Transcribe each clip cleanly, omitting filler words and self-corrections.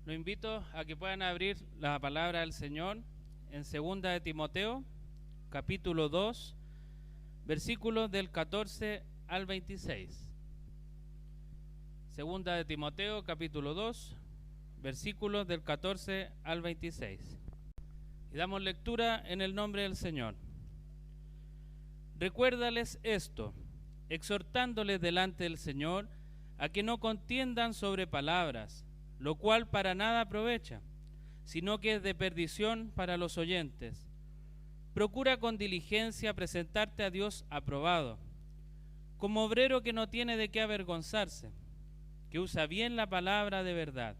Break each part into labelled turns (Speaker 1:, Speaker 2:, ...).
Speaker 1: Lo invito a que puedan abrir la palabra del Señor en 2 de Timoteo, capítulo 2, versículos del 14 al 26. 2 de Timoteo, capítulo 2, versículos del 14 al 26. Y damos lectura en el nombre del Señor. Recuérdales esto, exhortándoles delante del Señor a que no contiendan sobre palabras, lo cual para nada aprovecha, sino que es de perdición para los oyentes. Procura con diligencia presentarte a Dios aprobado, como obrero que no tiene de qué avergonzarse, que usa bien la palabra de verdad.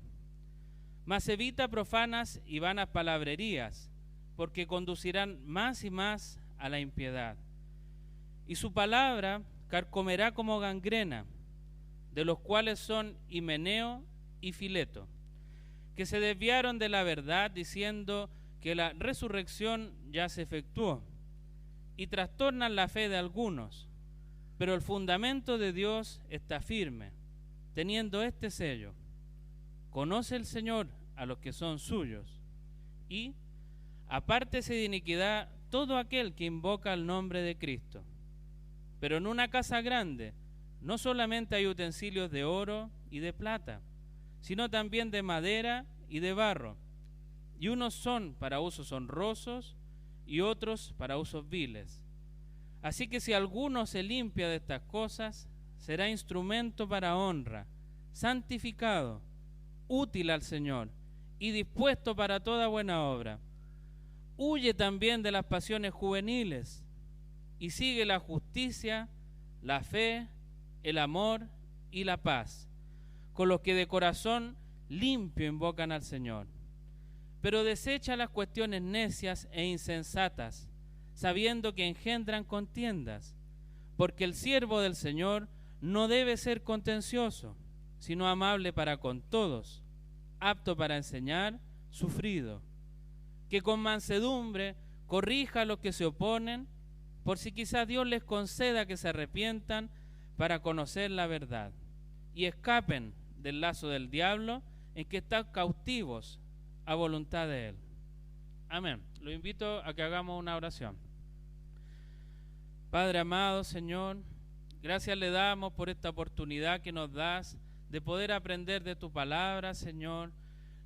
Speaker 1: Mas evita profanas y vanas palabrerías, porque conducirán más y más a la impiedad. Y su palabra carcomerá como gangrena, de los cuales son Himeneo y Fileto, que se desviaron de la verdad diciendo que la resurrección ya se efectuó, y trastornan la fe de algunos, pero el fundamento de Dios está firme, teniendo este sello: conoce el Señor a los que son suyos, y apártese de iniquidad todo aquel que invoca el nombre de Cristo. Pero en una casa grande no solamente hay utensilios de oro y de plata, sino también de madera y de barro, y unos son para usos honrosos y otros para usos viles. Así que si alguno se limpia de estas cosas, será instrumento para honra, santificado, útil al Señor y dispuesto para toda buena obra. Huye también de las pasiones juveniles y sigue la justicia, la fe, el amor y la paz, con los que de corazón limpio invocan al Señor. Pero desecha las cuestiones necias e insensatas, sabiendo que engendran contiendas, porque el siervo del Señor no debe ser contencioso, sino amable para con todos, apto para enseñar, sufrido, que con mansedumbre corrija a los que se oponen, por si quizás Dios les conceda que se arrepientan para conocer la verdad y escapen del lazo del diablo en que están cautivos a voluntad de Él. Amén. Lo invito a que hagamos una oración. Padre amado, Señor, gracias le damos por esta oportunidad que nos das de poder aprender de tu palabra, Señor.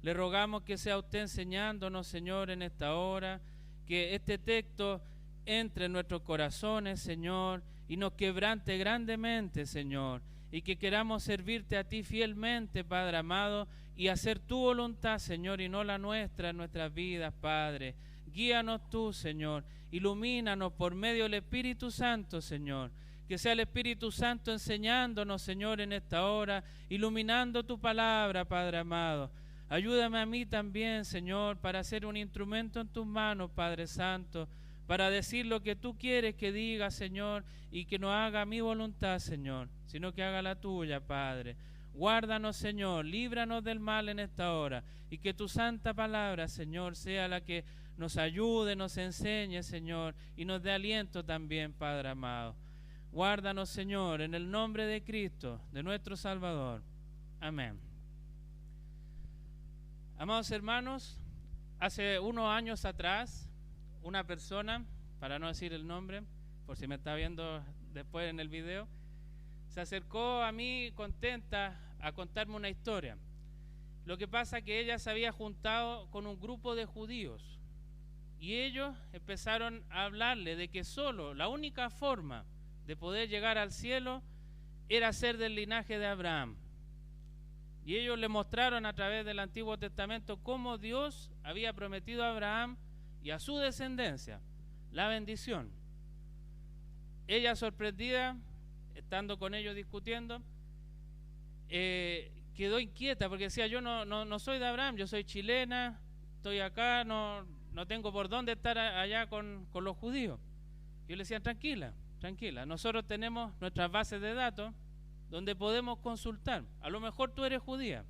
Speaker 1: Le rogamos que sea usted enseñándonos, Señor, en esta hora, que este texto entre en nuestros corazones, Señor, y nos quebrante grandemente, Señor, y que queramos servirte a ti fielmente, Padre amado, y hacer tu voluntad, Señor, y no la nuestra en nuestras vidas, Padre. Guíanos tú, Señor, ilumínanos por medio del Espíritu Santo, Señor. Que sea el Espíritu Santo enseñándonos, Señor, en esta hora, iluminando tu palabra, Padre amado. Ayúdame a mí también, Señor, para ser un instrumento en tus manos, Padre Santo, para decir lo que tú quieres que diga, Señor, y que no haga mi voluntad, Señor, sino que haga la tuya, Padre. Guárdanos, Señor, líbranos del mal en esta hora, y que tu santa palabra, Señor, sea la que nos ayude, nos enseñe, Señor, y nos dé aliento también, Padre amado. Guárdanos, Señor, en el nombre de Cristo, de nuestro Salvador. Amén. Amados hermanos, hace unos años atrás, una persona, para no decir el nombre, por si me está viendo después en el video, se acercó a mí contenta a contarme una historia. Lo que pasa es que ella se había juntado con un grupo de judíos y ellos empezaron a hablarle de que solo la única forma de poder llegar al cielo era ser del linaje de Abraham. Y ellos le mostraron a través del Antiguo Testamento cómo Dios había prometido a Abraham y a su descendencia la bendición. Ella, sorprendida, estando con ellos discutiendo, quedó inquieta porque decía: yo no soy de Abraham, yo soy chilena, estoy acá, no tengo por dónde estar allá con los judíos. Yo le decía: tranquila, nosotros tenemos nuestras bases de datos donde podemos consultar. A lo mejor tú eres judía,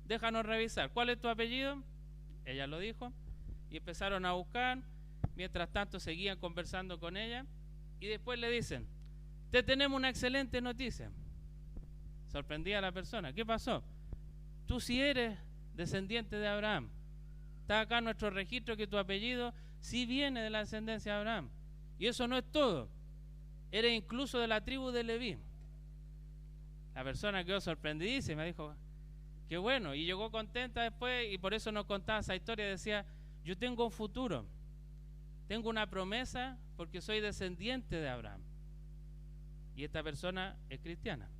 Speaker 1: déjanos revisar. ¿Cuál es tu apellido? Ella lo dijo y empezaron a buscar. Mientras tanto seguían conversando con ella y después le dicen: te tenemos una excelente noticia. Sorprendía a la persona: ¿qué pasó? Tú sí eres descendiente de Abraham. Está acá en nuestro registro que tu apellido sí viene de la descendencia de Abraham. Y eso no es todo. Eres incluso de la tribu de Leví. La persona quedó sorprendidísima, dijo, qué bueno, y llegó contenta después, y por eso nos contaba esa historia. Decía, yo tengo un futuro, tengo una promesa porque soy descendiente de Abraham. Y esta persona es cristiana.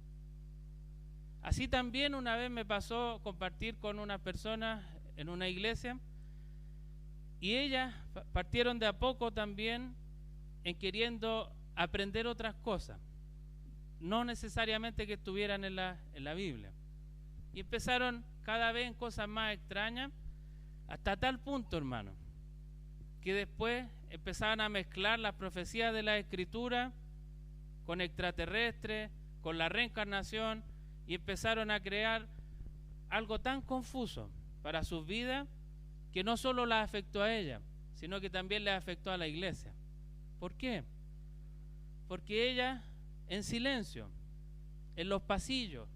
Speaker 1: Así también una vez me pasó compartir con unas personas en una iglesia, y ellas partieron de a poco también en queriendo aprender otras cosas, no necesariamente que estuvieran en la Biblia. Y empezaron cada vez en cosas más extrañas, hasta tal punto, hermano, que después empezaban a mezclar las profecías de la Escritura con extraterrestres, con la reencarnación, y empezaron a crear algo tan confuso para sus vidas que no solo las afectó a ella, sino que también les afectó a la iglesia. ¿Por qué? Porque ellas, en silencio, en los pasillos,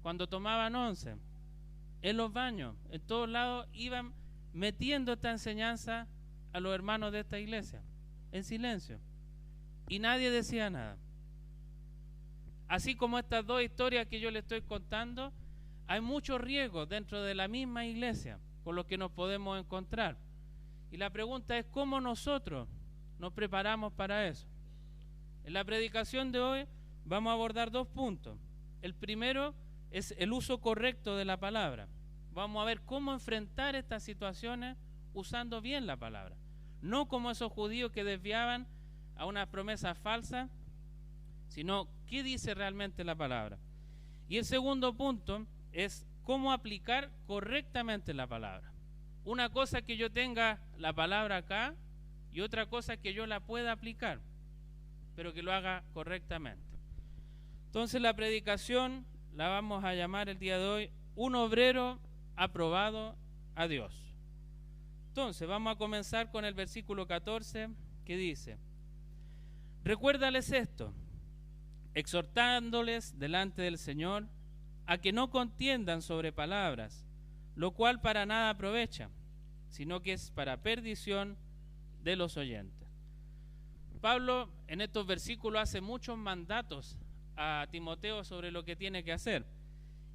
Speaker 1: cuando tomaban once, en los baños, en todos lados, iban metiendo esta enseñanza a los hermanos de esta iglesia, en silencio, y nadie decía nada. Así como estas dos historias que yo les estoy contando, hay muchos riesgos dentro de la misma iglesia con los que nos podemos encontrar. Y la pregunta es, ¿cómo nosotros nos preparamos para eso? En la predicación de hoy vamos a abordar dos puntos. El primero es el uso correcto de la palabra. Vamos a ver cómo enfrentar estas situaciones usando bien la palabra. No como esos judíos que desviaban a unas promesas falsas, sino qué dice realmente la palabra. Y el segundo punto es cómo aplicar correctamente la palabra. Una cosa es que yo tenga la palabra acá y otra cosa es que yo la pueda aplicar, pero que lo haga correctamente. Entonces la predicación la vamos a llamar el día de hoy un obrero aprobado a Dios. Entonces vamos a comenzar con el versículo 14 que dice: recuérdales esto, exhortándoles delante del Señor a que no contiendan sobre palabras, lo cual para nada aprovecha, sino que es para perdición de los oyentes. Pablo en estos versículos hace muchos mandatos a Timoteo sobre lo que tiene que hacer.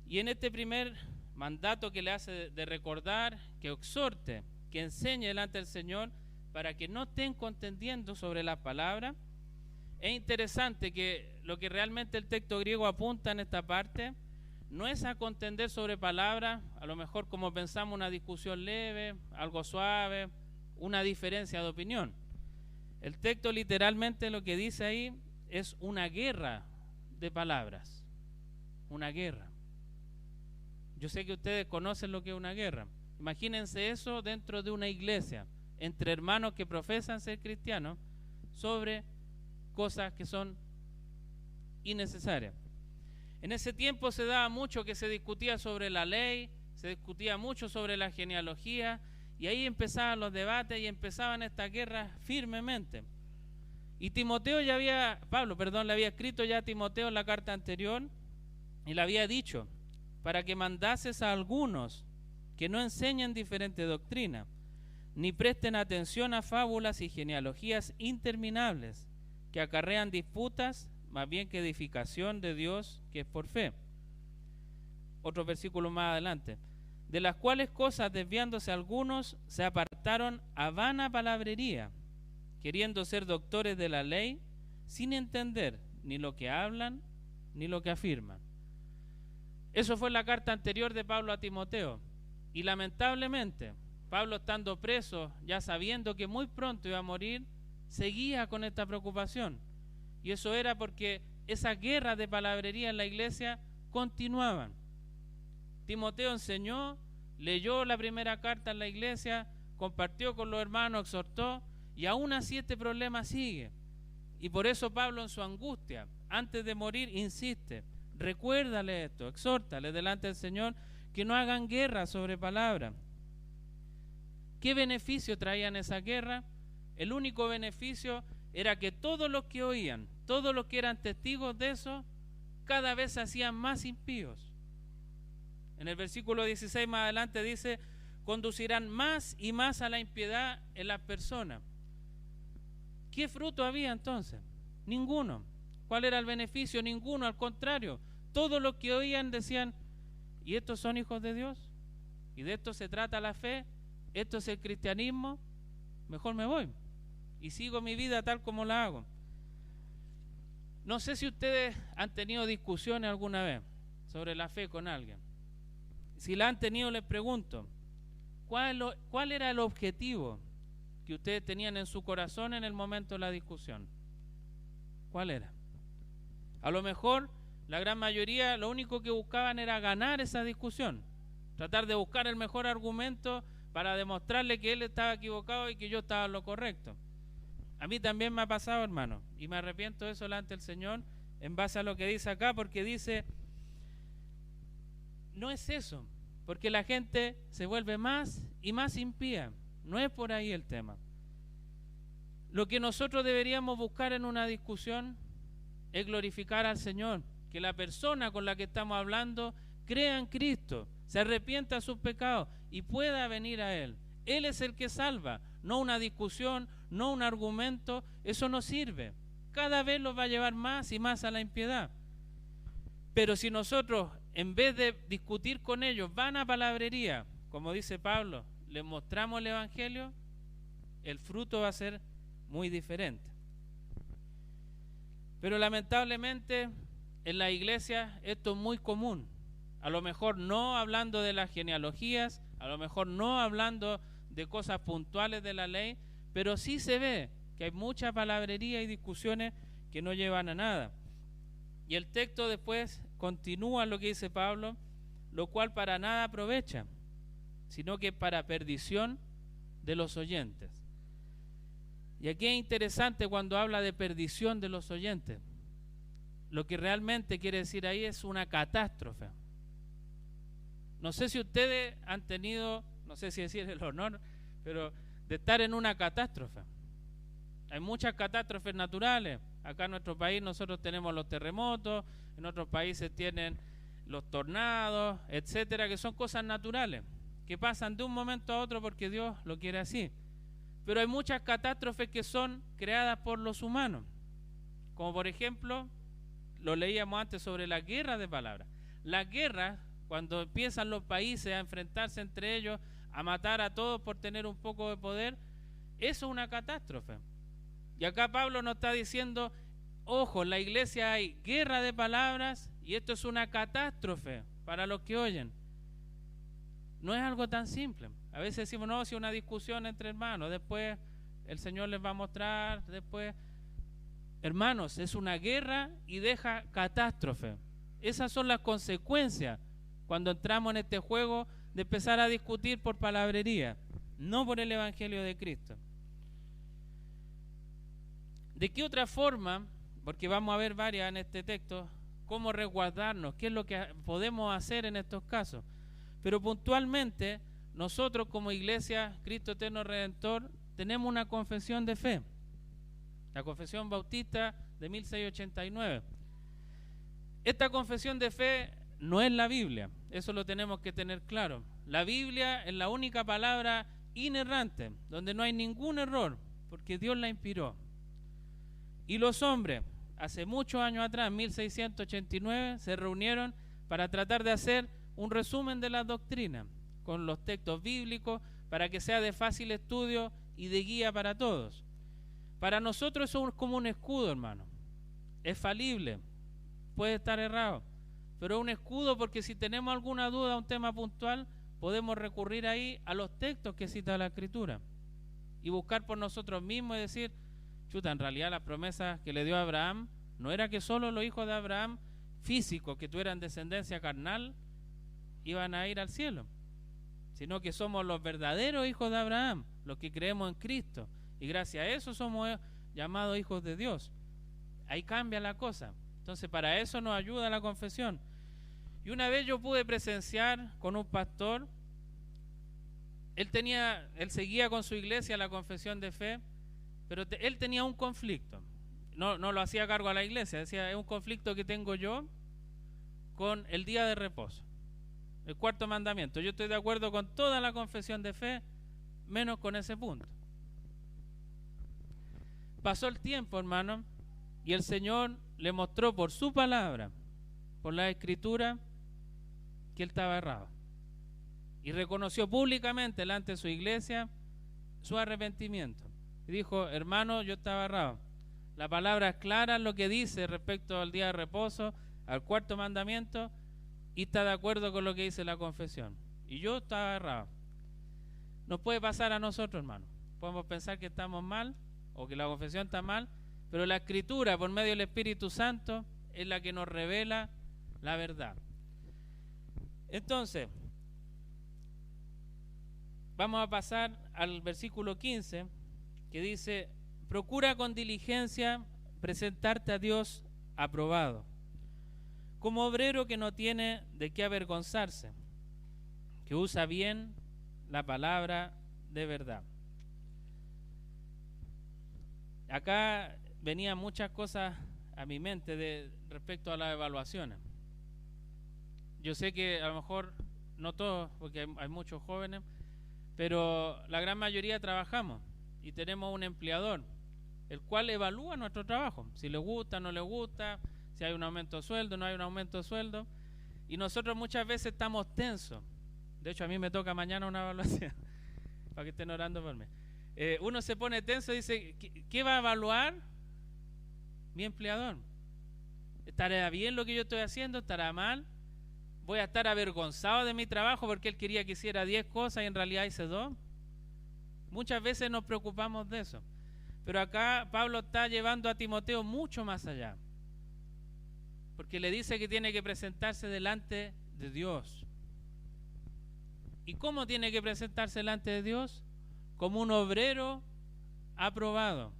Speaker 1: Y en este primer mandato que le hace de recordar, que exhorte, que enseñe delante del Señor para que no estén contendiendo sobre las palabras, es interesante que lo que realmente el texto griego apunta en esta parte no es a contender sobre palabras, a lo mejor como pensamos una discusión leve, algo suave, una diferencia de opinión. El texto literalmente lo que dice ahí es una guerra de palabras, una guerra. Yo sé que ustedes conocen lo que es una guerra. Imagínense eso dentro de una iglesia, entre hermanos que profesan ser cristianos, sobre cosas que son innecesarias. En ese tiempo se daba mucho que se discutía sobre la ley, se discutía mucho sobre la genealogía, y ahí empezaban los debates y empezaban estas guerras firmemente. Y Pablo le había escrito ya a Timoteo en la carta anterior y le había dicho para que mandases a algunos que no enseñen diferente doctrina, ni presten atención a fábulas y genealogías interminables que acarrean disputas más bien que edificación de Dios, que es por fe. Otro versículo más adelante: de las cuales cosas desviándose algunos se apartaron a vana palabrería, queriendo ser doctores de la ley, sin entender ni lo que hablan ni lo que afirman. Eso fue la carta anterior de Pablo a Timoteo. Y lamentablemente, Pablo, estando preso, ya sabiendo que muy pronto iba a morir, seguía con esta preocupación. Y eso era porque esas guerras de palabrería en la iglesia continuaban. Timoteo enseñó, leyó la primera carta en la iglesia, compartió con los hermanos, exhortó, y aún así este problema sigue. Y por eso Pablo, en su angustia, antes de morir, insiste: recuérdale esto, exhórtale delante del Señor que no hagan guerra sobre palabra. ¿Qué beneficio traían esa guerra? El único beneficio era que todos los que oían, todos los que eran testigos de eso, cada vez se hacían más impíos. En el versículo 16 más adelante dice, conducirán más y más a la impiedad en las personas. ¿Qué fruto había entonces? Ninguno. ¿Cuál era el beneficio? Ninguno, al contrario. Todos los que oían decían, ¿y estos son hijos de Dios? ¿Y de esto se trata la fe? ¿Esto es el cristianismo? Mejor me voy y sigo mi vida tal como la hago. No sé si ustedes han tenido discusiones alguna vez sobre la fe con alguien. Si la han tenido, les pregunto, ¿cuál era el objetivo que ustedes tenían en su corazón en el momento de la discusión? ¿Cuál era? A lo mejor la gran mayoría lo único que buscaban era ganar esa discusión, tratar de buscar el mejor argumento para demostrarle que él estaba equivocado y que yo estaba en lo correcto. A mí también me ha pasado, hermano, y me arrepiento de eso delante del Señor en base a lo que dice acá, porque dice, no es eso, porque la gente se vuelve más y más impía. No es por ahí el tema. Lo que nosotros deberíamos buscar en una discusión es glorificar al Señor, que la persona con la que estamos hablando crea en Cristo, se arrepienta de sus pecados y pueda venir a Él. Él es el que salva, no una discusión, no un argumento, eso no sirve. Cada vez los va a llevar más y más a la impiedad. Pero si nosotros, en vez de discutir con ellos, van a palabrería, como dice Pablo, les mostramos el Evangelio, el fruto va a ser muy diferente. Pero lamentablemente en la iglesia esto es muy común. A lo mejor no hablando de las genealogías, a lo mejor no hablando de cosas puntuales de la ley, pero sí se ve que hay mucha palabrería y discusiones que no llevan a nada. Y el texto después continúa lo que dice Pablo, lo cual para nada aprovecha, sino que para perdición de los oyentes. Y aquí es interesante cuando habla de perdición de los oyentes. Lo que realmente quiere decir ahí es una catástrofe. No sé si ustedes han tenido, no sé si decir el honor, pero de estar en una catástrofe. Hay muchas catástrofes naturales. Acá en nuestro país nosotros tenemos los terremotos, en otros países tienen los tornados, etcétera, que son cosas naturales, que pasan de un momento a otro porque Dios lo quiere así. Pero hay muchas catástrofes que son creadas por los humanos, como por ejemplo, lo leíamos antes sobre la guerra de palabras. La guerra, cuando empiezan los países a enfrentarse entre ellos, a matar a todos por tener un poco de poder, eso es una catástrofe. Y acá Pablo nos está diciendo, ojo, en la iglesia hay guerra de palabras y esto es una catástrofe para los que oyen. No es algo tan simple. A veces decimos, no, si una discusión entre hermanos, después el Señor les va a mostrar, después... Hermanos, es una guerra y deja catástrofe. Esas son las consecuencias cuando entramos en este juego de empezar a discutir por palabrería, no por el Evangelio de Cristo. ¿De qué otra forma, porque vamos a ver varias en este texto, cómo resguardarnos, qué es lo que podemos hacer en estos casos? Pero puntualmente, nosotros como Iglesia Cristo Eterno Redentor tenemos una confesión de fe, la Confesión Bautista de 1689. Esta confesión de fe no es la Biblia, eso lo tenemos que tener claro. La Biblia es la única palabra inerrante, donde no hay ningún error, porque Dios la inspiró. Y los hombres, hace muchos años atrás, 1689, se reunieron para tratar de hacer un resumen de la doctrina, con los textos bíblicos, para que sea de fácil estudio y de guía para todos. Para nosotros eso es como un escudo, hermano. Es falible, puede estar errado, pero es un escudo porque si tenemos alguna duda, un tema puntual, podemos recurrir ahí a los textos que cita la Escritura y buscar por nosotros mismos y decir, chuta, en realidad la promesa que le dio a Abraham no era que solo los hijos de Abraham físicos que tuvieran descendencia carnal iban a ir al cielo, sino que somos los verdaderos hijos de Abraham, los que creemos en Cristo, y gracias a eso somos llamados hijos de Dios. Ahí cambia la cosa. Entonces para eso nos ayuda la confesión. Y una vez yo pude presenciar con un pastor, él seguía con su iglesia la confesión de fe, pero él tenía un conflicto. No lo hacía cargo a la iglesia, decía, es un conflicto que tengo yo con el día de reposo. el cuarto mandamiento. Yo estoy de acuerdo con toda la confesión de fe, menos con ese punto. Pasó el tiempo, hermano, y el Señor le mostró por su palabra, por la Escritura, que él estaba errado. Y reconoció públicamente delante de su iglesia su arrepentimiento. Y dijo, hermano, yo estaba errado. La palabra es clara en lo que dice respecto al día de reposo, al cuarto mandamiento, y está de acuerdo con lo que dice la confesión. Y yo estaba errado. Nos puede pasar a nosotros, hermano. Podemos pensar que estamos mal o que la confesión está mal, pero la Escritura, por medio del Espíritu Santo, es la que nos revela la verdad. Entonces, vamos a pasar al versículo 15, que dice, procura con diligencia presentarte a Dios aprobado, como obrero que no tiene de qué avergonzarse, que usa bien la palabra de verdad. Acá venían muchas cosas a mi mente respecto a las evaluaciones. Yo sé que a lo mejor no todos, porque hay muchos jóvenes, pero la gran mayoría trabajamos y tenemos un empleador, el cual evalúa nuestro trabajo, si le gusta, no le gusta, si hay un aumento de sueldo, no hay un aumento de sueldo, y nosotros muchas veces estamos tensos. De hecho, a mí me toca mañana una evaluación, para que estén orando por mí. Uno se pone tenso y dice, ¿qué va a evaluar mi empleador? ¿Estará bien lo que yo estoy haciendo? ¿Estará mal? ¿Voy a estar avergonzado de mi trabajo porque él quería que hiciera 10 cosas y en realidad hice 2? Muchas veces nos preocupamos de eso. Pero acá Pablo está llevando a Timoteo mucho más allá. Porque le dice que tiene que presentarse delante de Dios. ¿Y cómo tiene que presentarse delante de Dios? Como un obrero aprobado,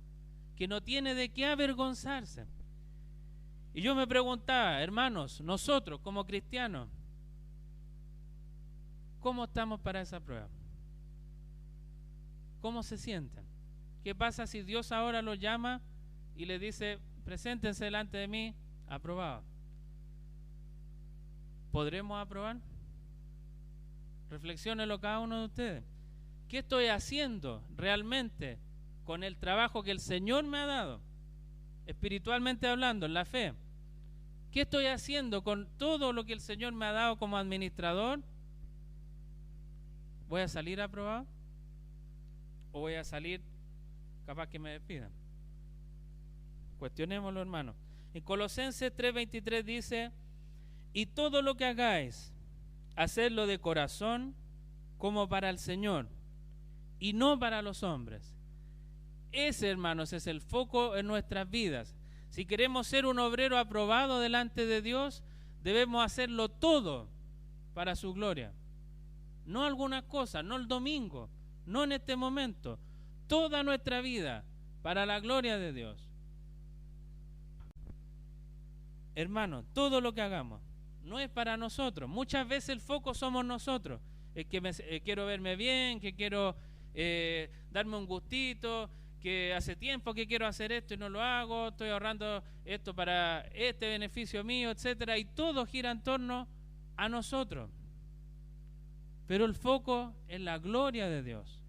Speaker 1: que no tiene de qué avergonzarse. Y yo me preguntaba, hermanos, nosotros como cristianos, ¿cómo estamos para esa prueba? ¿Cómo se sienten? ¿Qué pasa si Dios ahora los llama y les dice, preséntense delante de mí, aprobado? ¿Podremos aprobar? Reflexiónenlo cada uno de ustedes. ¿Qué estoy haciendo realmente con el trabajo que el Señor me ha dado? Espiritualmente hablando, en la fe. ¿Qué estoy haciendo con todo lo que el Señor me ha dado como administrador? ¿Voy a salir aprobado? ¿O voy a salir capaz que me despidan? Cuestionémoslo, hermano. En Colosenses 3:23 dice, y todo lo que hagáis, hacedlo de corazón como para el Señor y no para los hombres. Ese, hermanos, es el foco en nuestras vidas. Si queremos ser un obrero aprobado delante de Dios, debemos hacerlo todo para su gloria. No algunas cosas, no el domingo, no en este momento. Toda nuestra vida para la gloria de Dios. Hermanos, todo lo que hagamos no es para nosotros. Muchas veces el foco somos nosotros. Es que quiero verme bien, que quiero darme un gustito, que hace tiempo que quiero hacer esto y no lo hago, estoy ahorrando esto para este beneficio mío, etcétera, y todo gira en torno a nosotros. Pero el foco es la gloria de Dios.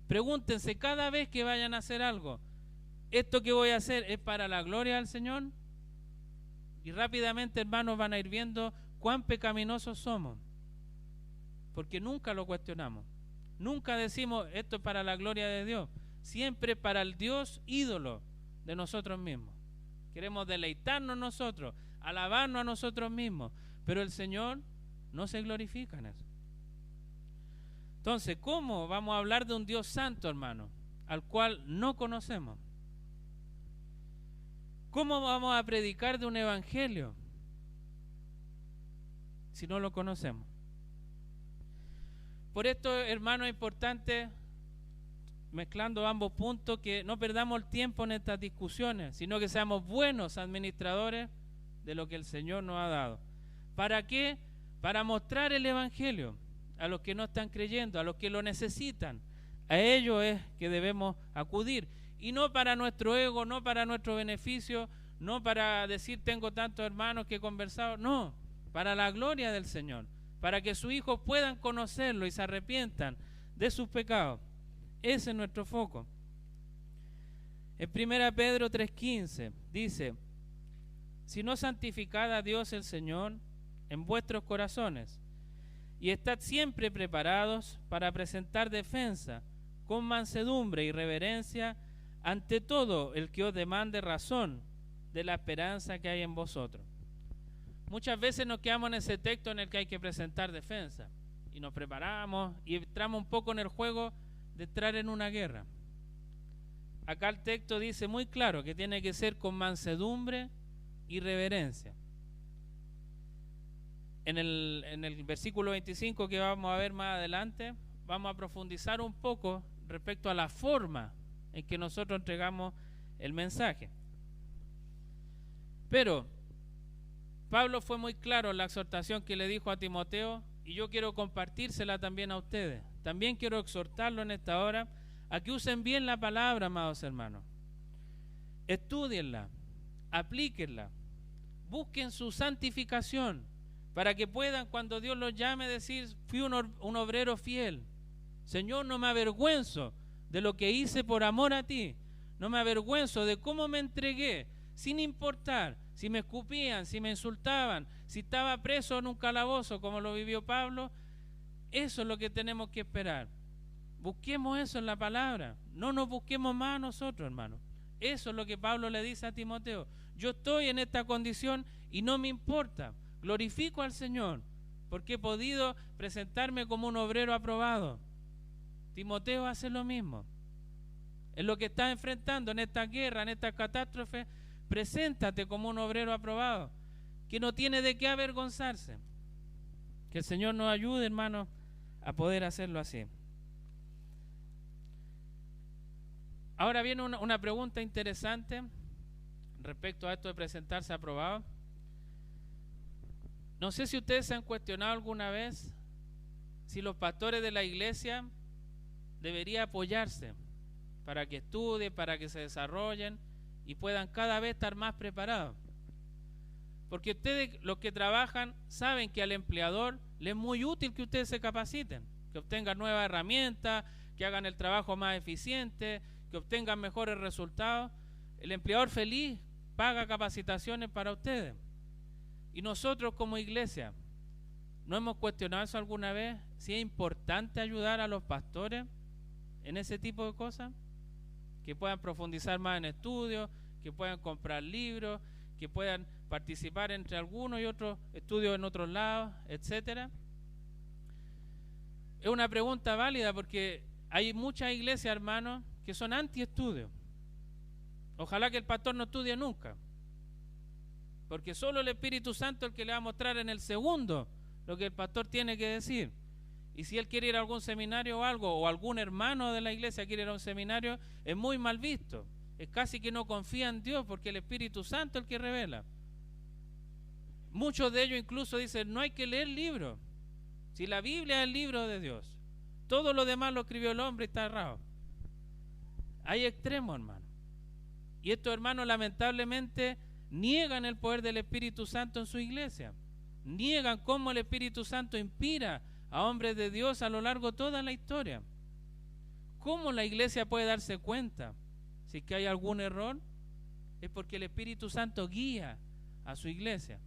Speaker 1: Pregúntense cada vez que vayan a hacer algo, ¿esto que voy a hacer es para la gloria del Señor? Y rápidamente, hermanos, van a ir viendo cuán pecaminosos somos, porque nunca lo cuestionamos. Nunca decimos esto es para la gloria de Dios. Siempre para el Dios ídolo de nosotros mismos. Queremos deleitarnos nosotros, alabarnos a nosotros mismos, pero el Señor no se glorifica en eso. Entonces, ¿cómo vamos a hablar de un Dios santo, hermano, al cual no conocemos? ¿Cómo vamos a predicar de un evangelio si no lo conocemos? Por esto, hermano, es importante, mezclando ambos puntos, que no perdamos el tiempo en estas discusiones, sino que seamos buenos administradores de lo que el Señor nos ha dado. ¿Para qué? Para mostrar el evangelio a los que no están creyendo, a los que lo necesitan. A ellos es que debemos acudir. Y no para nuestro ego, no para nuestro beneficio, no para decir tengo tantos hermanos que he conversado, no, para la gloria del Señor, para que sus hijos puedan conocerlo y se arrepientan de sus pecados. Ese es nuestro foco. En 1 Pedro 3:15 dice: si no santificad a Dios el Señor en vuestros corazones, y estad siempre preparados para presentar defensa con mansedumbre y reverencia ante todo el que os demande razón de la esperanza que hay en vosotros. Muchas veces nos quedamos en ese texto en el que hay que presentar defensa y nos preparamos y entramos un poco en el juego de entrar en una guerra. Acá el texto dice muy claro que tiene que ser con mansedumbre y reverencia. En el versículo 25 que vamos a ver más adelante, vamos a profundizar un poco respecto a la forma en que nosotros entregamos el mensaje. Pero Pablo fue muy claro en la exhortación que le dijo a Timoteo, y yo quiero compartírsela también a ustedes. También quiero exhortarlo en esta hora a que usen bien la palabra, amados hermanos. Estúdienla, aplíquenla, busquen su santificación, para que puedan, cuando Dios los llame, decir: fui un obrero fiel. Señor, no me avergüenzo de lo que hice por amor a ti. No me avergüenzo de cómo me entregué, sin importar si me escupían, si me insultaban, si estaba preso en un calabozo como lo vivió Pablo. Eso es lo que tenemos que esperar. Busquemos eso en la palabra. No nos busquemos más a nosotros, hermanos. Eso es lo que Pablo le dice a Timoteo. Yo estoy en esta condición y no me importa. Glorifico al Señor porque he podido presentarme como un obrero aprobado. Timoteo hace lo mismo. En lo que estás enfrentando, en esta guerra, en esta catástrofe, preséntate como un obrero aprobado, que no tiene de qué avergonzarse. Que el Señor nos ayude, hermanos, a poder hacerlo así. Ahora viene una pregunta interesante respecto a esto de presentarse aprobado. No sé si ustedes se han cuestionado alguna vez si los pastores de la iglesia deberían apoyarse para que estudien, para que se desarrollen y puedan cada vez estar más preparados. Porque ustedes, los que trabajan, saben que al empleador le es muy útil que ustedes se capaciten, que obtengan nuevas herramientas, que hagan el trabajo más eficiente, que obtengan mejores resultados. El empleador feliz paga capacitaciones para ustedes. Y nosotros como iglesia, ¿no hemos cuestionado eso alguna vez? Si es importante ayudar a los pastores en ese tipo de cosas, que puedan profundizar más en estudios, que puedan comprar libros, que puedan participar entre algunos y otros estudios en otros lados, etcétera. Es una pregunta válida porque hay muchas iglesias, hermanos, que son anti-estudio. Ojalá que el pastor no estudie nunca, porque solo el Espíritu Santo es el que le va a mostrar en el segundo lo que el pastor tiene que decir. Y si él quiere ir a algún seminario o algo, o algún hermano de la iglesia quiere ir a un seminario, es muy mal visto. Es casi que no confía en Dios, porque el Espíritu Santo es el que revela. Muchos de ellos incluso dicen: no hay que leer libros, si la Biblia es el libro de Dios, todo lo demás lo escribió el hombre y está errado. Hay extremos, hermano. Y estos hermanos lamentablemente niegan el poder del Espíritu Santo en su iglesia. Niegan cómo el Espíritu Santo inspira a hombres de Dios a lo largo de toda la historia. ¿Cómo la iglesia puede darse cuenta si es que hay algún error? Es porque el Espíritu Santo guía a su iglesia.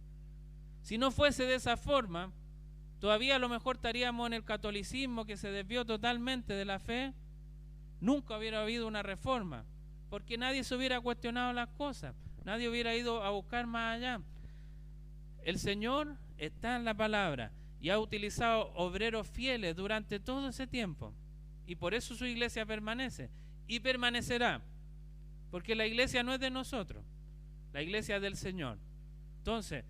Speaker 1: Si no fuese de esa forma, todavía a lo mejor estaríamos en el catolicismo, que se desvió totalmente de la fe. Nunca hubiera habido una reforma, porque nadie se hubiera cuestionado las cosas, nadie hubiera ido a buscar más allá. El Señor está en la palabra y ha utilizado obreros fieles durante todo ese tiempo, y por eso su iglesia permanece y permanecerá, porque la iglesia no es de nosotros, la iglesia es del Señor. Entonces,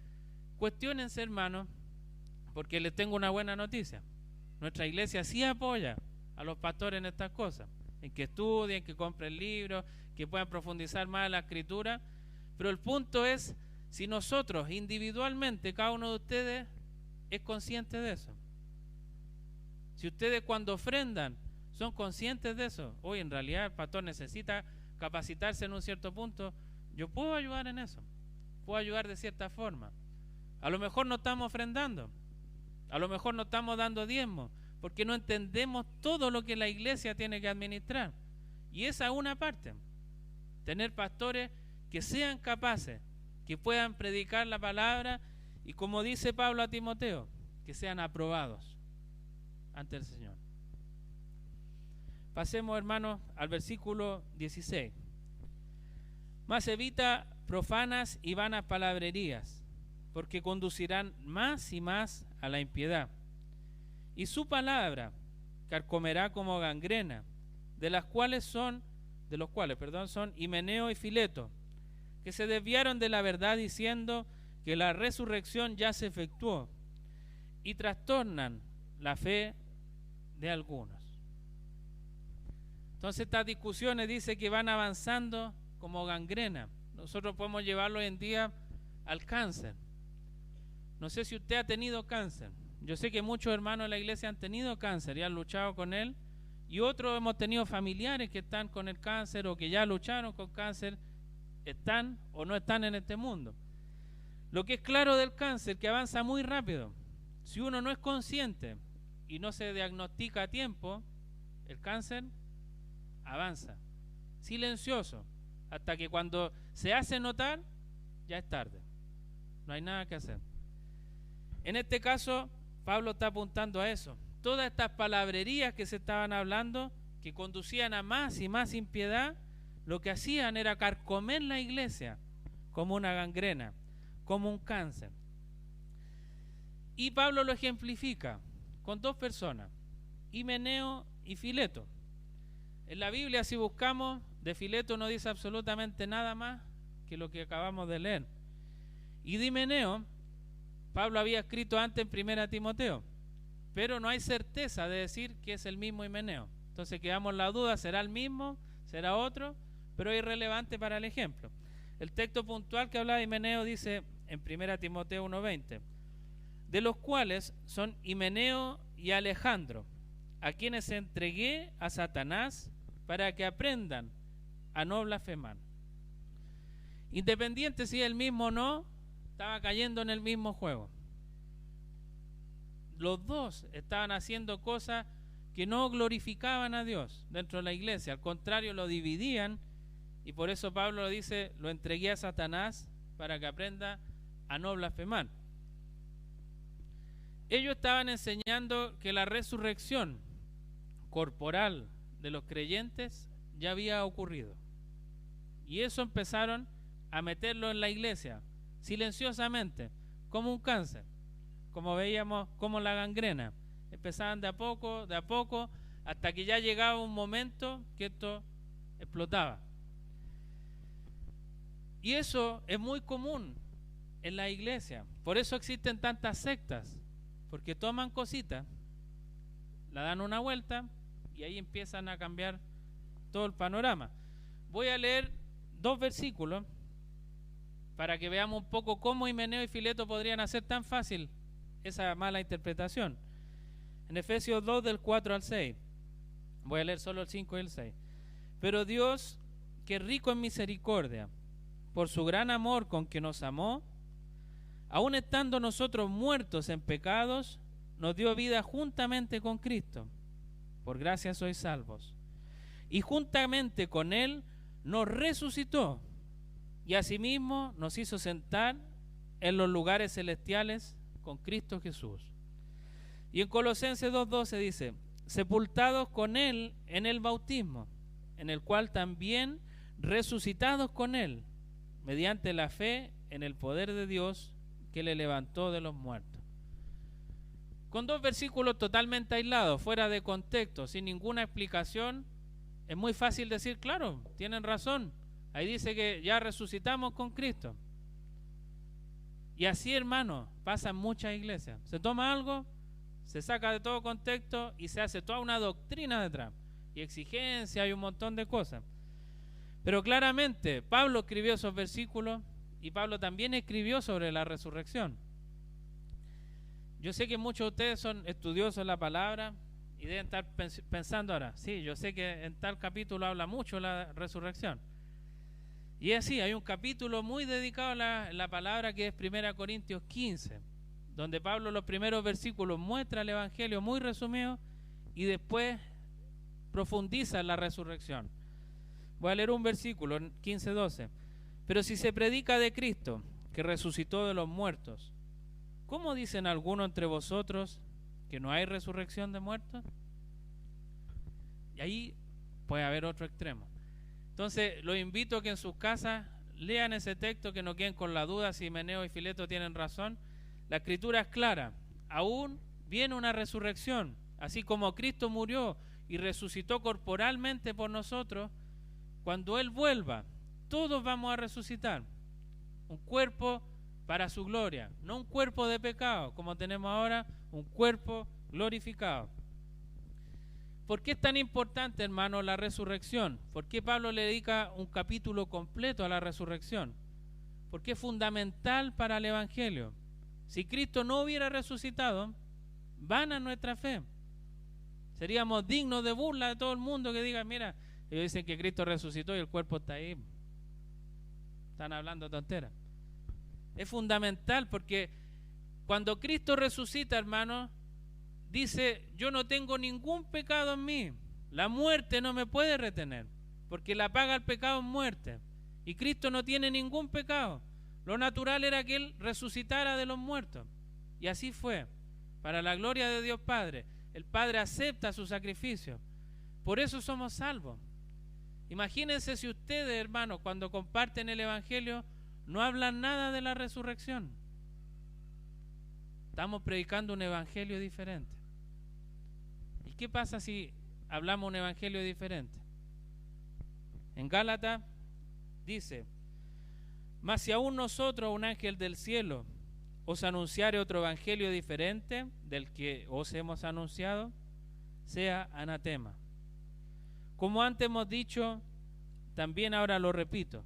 Speaker 1: cuestiónense, hermanos, porque les tengo una buena noticia. Nuestra iglesia sí apoya a los pastores en estas cosas, en que estudien, que compren libros, que puedan profundizar más en la escritura. Pero el punto es si nosotros individualmente, cada uno de ustedes, es consciente de eso. Si ustedes cuando ofrendan son conscientes de eso, hoy en realidad el pastor necesita capacitarse en un cierto punto, yo puedo ayudar en eso, puedo ayudar de cierta forma. A lo mejor no estamos ofrendando, A lo mejor no estamos dando diezmo porque no entendemos todo lo que la iglesia tiene que administrar. Y esa es una parte. Tener pastores que sean capaces, que puedan predicar la palabra y, como dice Pablo a Timoteo, que sean aprobados ante el Señor. Pasemos, hermanos, al versículo 16. Mas evita profanas y vanas palabrerías, porque conducirán más y más a la impiedad. Y su palabra carcomerá como gangrena, de los cuales son Himeneo y Fileto, que se desviaron de la verdad diciendo que la resurrección ya se efectuó, y trastornan la fe de algunos. Entonces estas discusiones dice que van avanzando como gangrena. Nosotros podemos llevarlo hoy en día al cáncer. No sé si usted ha tenido cáncer. Yo sé que muchos hermanos de la iglesia han tenido cáncer y han luchado con él, y otros hemos tenido familiares que están con el cáncer o que ya lucharon con cáncer, están o no están en este mundo. Lo que es claro del cáncer, que avanza muy rápido. Si uno no es consciente y no se diagnostica a tiempo, el cáncer avanza, silencioso, hasta que cuando se hace notar, ya es tarde. No hay nada que hacer. En este caso, Pablo está apuntando a eso. Todas estas palabrerías que se estaban hablando, que conducían a más y más impiedad, lo que hacían era carcomer la iglesia como una gangrena, como un cáncer. Y Pablo lo ejemplifica con dos personas, Himeneo y Fileto. En la Biblia, si buscamos, de Fileto no dice absolutamente nada más que lo que acabamos de leer. Y de Himeneo, Pablo había escrito antes en 1 Timoteo, pero no hay certeza de decir que es el mismo Himeneo. Entonces quedamos la duda, ¿será el mismo? ¿Será otro? Pero es irrelevante para el ejemplo. El texto puntual que habla de Himeneo dice en 1 Timoteo 1:20, de los cuales son Himeneo y Alejandro, a quienes entregué a Satanás para que aprendan a no blasfemar. Independiente si es el mismo o no, estaba cayendo en el mismo juego. Los dos estaban haciendo cosas que no glorificaban a Dios dentro de la iglesia, al contrario, lo dividían, y por eso Pablo lo dice, lo entregué a Satanás para que aprenda a no blasfemar. Ellos estaban enseñando que la resurrección corporal de los creyentes ya había ocurrido, y eso empezaron a meterlo en la iglesia silenciosamente, como un cáncer, como veíamos, como la gangrena. Empezaban de a poco, hasta que ya llegaba un momento que esto explotaba. Y eso es muy común en la iglesia. Por eso existen tantas sectas, porque toman cositas, la dan una vuelta y ahí empiezan a cambiar todo el panorama. Voy a leer 2 versículos para que veamos un poco cómo Himeneo y Fileto podrían hacer tan fácil esa mala interpretación. En Efesios 2, del 4 al 6, voy a leer solo el 5 y el 6. Pero Dios, que es rico en misericordia, por su gran amor con que nos amó, aun estando nosotros muertos en pecados, nos dio vida juntamente con Cristo. Por gracia sois salvos. Y juntamente con Él nos resucitó, y asimismo nos hizo sentar en los lugares celestiales con Cristo Jesús. Y en Colosenses 2:12 dice, sepultados con Él en el bautismo, en el cual también resucitados con Él, mediante la fe en el poder de Dios que le levantó de los muertos. Con 2 versículos totalmente aislados, fuera de contexto, sin ninguna explicación, es muy fácil decir, claro, tienen razón. Ahí dice que ya resucitamos con Cristo. Y así, hermano, pasa en muchas iglesias. Se toma algo, se saca de todo contexto y se hace toda una doctrina detrás. Y exigencia y un montón de cosas. Pero claramente, Pablo escribió esos versículos y Pablo también escribió sobre la resurrección. Yo sé que muchos de ustedes son estudiosos de la palabra y deben estar pensando ahora, sí, yo sé que en tal capítulo habla mucho la resurrección. Y es así, hay un capítulo muy dedicado a la palabra que es 1 Corintios 15, donde Pablo en los primeros versículos muestra el Evangelio muy resumido y después profundiza en la resurrección. Voy a leer un versículo, 15:12. Pero si se predica de Cristo, que resucitó de los muertos, ¿cómo dicen algunos entre vosotros que no hay resurrección de muertos? Y ahí puede haber otro extremo. Entonces, los invito a que en sus casas lean ese texto, que no queden con la duda si Himeneo y Fileto tienen razón. La Escritura es clara. Aún viene una resurrección. Así como Cristo murió y resucitó corporalmente por nosotros, cuando Él vuelva, todos vamos a resucitar. Un cuerpo para su gloria, no un cuerpo de pecado, como tenemos ahora, un cuerpo glorificado. ¿Por qué es tan importante, hermano, la resurrección? ¿Por qué Pablo le dedica un capítulo completo a la resurrección? Porque es fundamental para el Evangelio. Si Cristo no hubiera resucitado, vana nuestra fe. Seríamos dignos de burla de todo el mundo que diga, mira, ellos dicen que Cristo resucitó y el cuerpo está ahí. Están hablando tonteras. Es fundamental porque cuando Cristo resucita, hermano, dice, yo no tengo ningún pecado en mí. La muerte no me puede retener, porque la paga el pecado es muerte. Y Cristo no tiene ningún pecado. Lo natural era que Él resucitara de los muertos. Y así fue, para la gloria de Dios Padre. El Padre acepta su sacrificio. Por eso somos salvos. Imagínense si ustedes, hermanos, cuando comparten el Evangelio, no hablan nada de la resurrección. Estamos predicando un evangelio diferente. ¿Y qué pasa si hablamos un evangelio diferente? En Gálatas dice, mas si aún nosotros, un ángel del cielo, os anunciare otro evangelio diferente del que os hemos anunciado, sea anatema. Como antes hemos dicho, también ahora lo repito.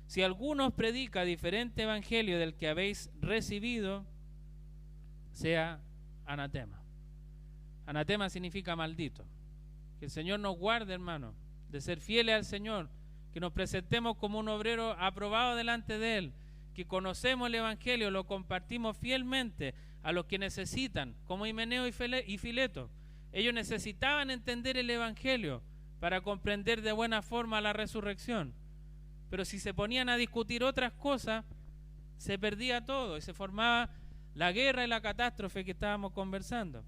Speaker 1: Si alguno os predica diferente evangelio del que habéis recibido, sea anatema. Anatema significa maldito. Que el Señor nos guarde, hermano, de ser fieles al Señor, que nos presentemos como un obrero aprobado delante de Él, que conocemos el evangelio, lo compartimos fielmente a los que necesitan, como Himeneo y Fileto. Ellos necesitaban entender el evangelio para comprender de buena forma la resurrección. Pero si se ponían a discutir otras cosas, se perdía todo y se formaba la guerra y la catástrofe que estábamos conversando.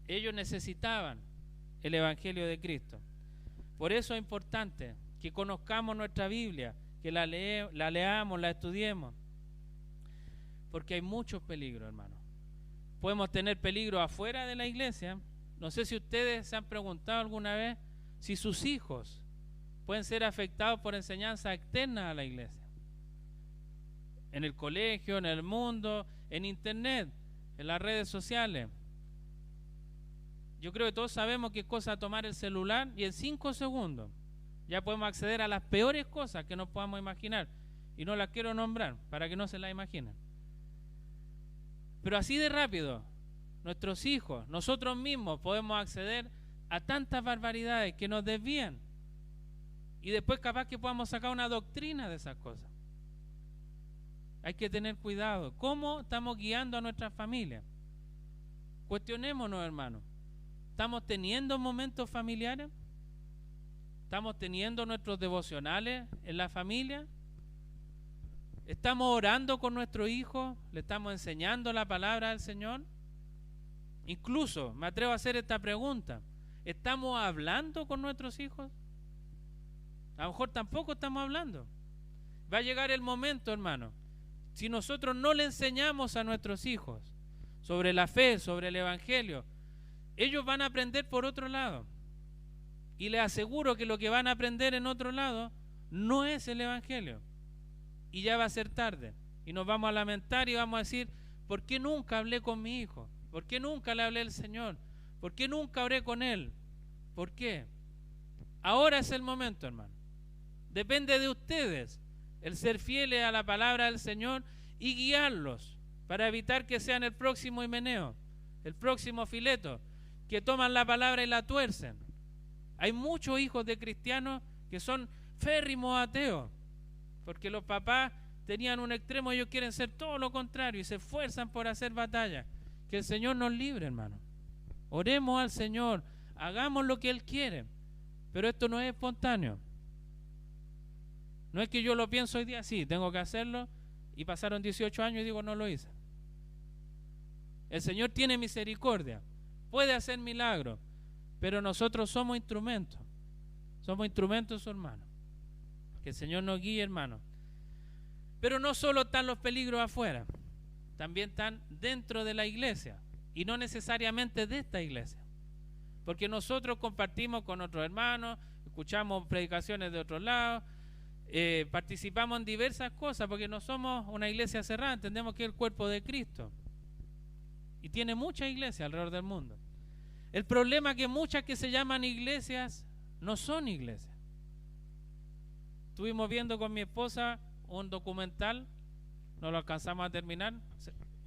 Speaker 1: Ellos necesitaban el Evangelio de Cristo. Por eso es importante que conozcamos nuestra Biblia, que la leamos, la estudiemos. Porque hay muchos peligros, hermano. Podemos tener peligro afuera de la iglesia. No sé si ustedes se han preguntado alguna vez si sus hijos pueden ser afectados por enseñanza externa a la iglesia. En el colegio, en el mundo, en internet, en las redes sociales. Yo creo que todos sabemos qué cosa tomar el celular y en 5 segundos ya podemos acceder a las peores cosas que nos podamos imaginar. Y no las quiero nombrar para que no se las imaginen. Pero así de rápido, nuestros hijos, nosotros mismos podemos acceder a tantas barbaridades que nos desvían. Y después capaz que podamos sacar una doctrina de esas cosas. Hay que tener cuidado. ¿Cómo estamos guiando a nuestras familias? Cuestionémonos, hermanos. ¿Estamos teniendo momentos familiares? ¿Estamos teniendo nuestros devocionales en la familia? ¿Estamos orando con nuestros hijos? ¿Le estamos enseñando la palabra del Señor? Incluso me atrevo a hacer esta pregunta. ¿Estamos hablando con nuestros hijos? A lo mejor tampoco estamos hablando. Va a llegar el momento, hermano, si nosotros no le enseñamos a nuestros hijos sobre la fe, sobre el evangelio, ellos van a aprender por otro lado. Y les aseguro que lo que van a aprender en otro lado no es el evangelio. Y ya va a ser tarde. Y nos vamos a lamentar y vamos a decir, ¿por qué nunca hablé con mi hijo? ¿Por qué nunca le hablé al Señor? ¿Por qué nunca oré con Él? ¿Por qué? Ahora es el momento, hermano. Depende de ustedes el ser fieles a la palabra del Señor y guiarlos para evitar que sean el próximo Himeneo, el próximo Fileto, que toman la palabra y la tuercen. Hay muchos hijos de cristianos que son férrimos ateos, porque los papás tenían un extremo, ellos quieren ser todo lo contrario y se esfuerzan por hacer batalla. Que el Señor nos libre, hermano. Oremos al Señor, hagamos lo que Él quiere, pero esto no es espontáneo. No es que yo lo pienso hoy día, sí, tengo que hacerlo, y pasaron 18 años y digo, no lo hice. El Señor tiene misericordia, puede hacer milagros, pero nosotros somos instrumentos de su hermano. Que el Señor nos guíe, hermano. Pero no solo están los peligros afuera, también están dentro de la iglesia, y no necesariamente de esta iglesia, porque nosotros compartimos con otros hermanos, escuchamos predicaciones de otros lados, participamos en diversas cosas, porque no somos una iglesia cerrada, entendemos que es el cuerpo de Cristo, y tiene muchas iglesias alrededor del mundo. El problema es que muchas que se llaman iglesias no son iglesias. Estuvimos viendo con mi esposa un documental, no lo alcanzamos a terminar,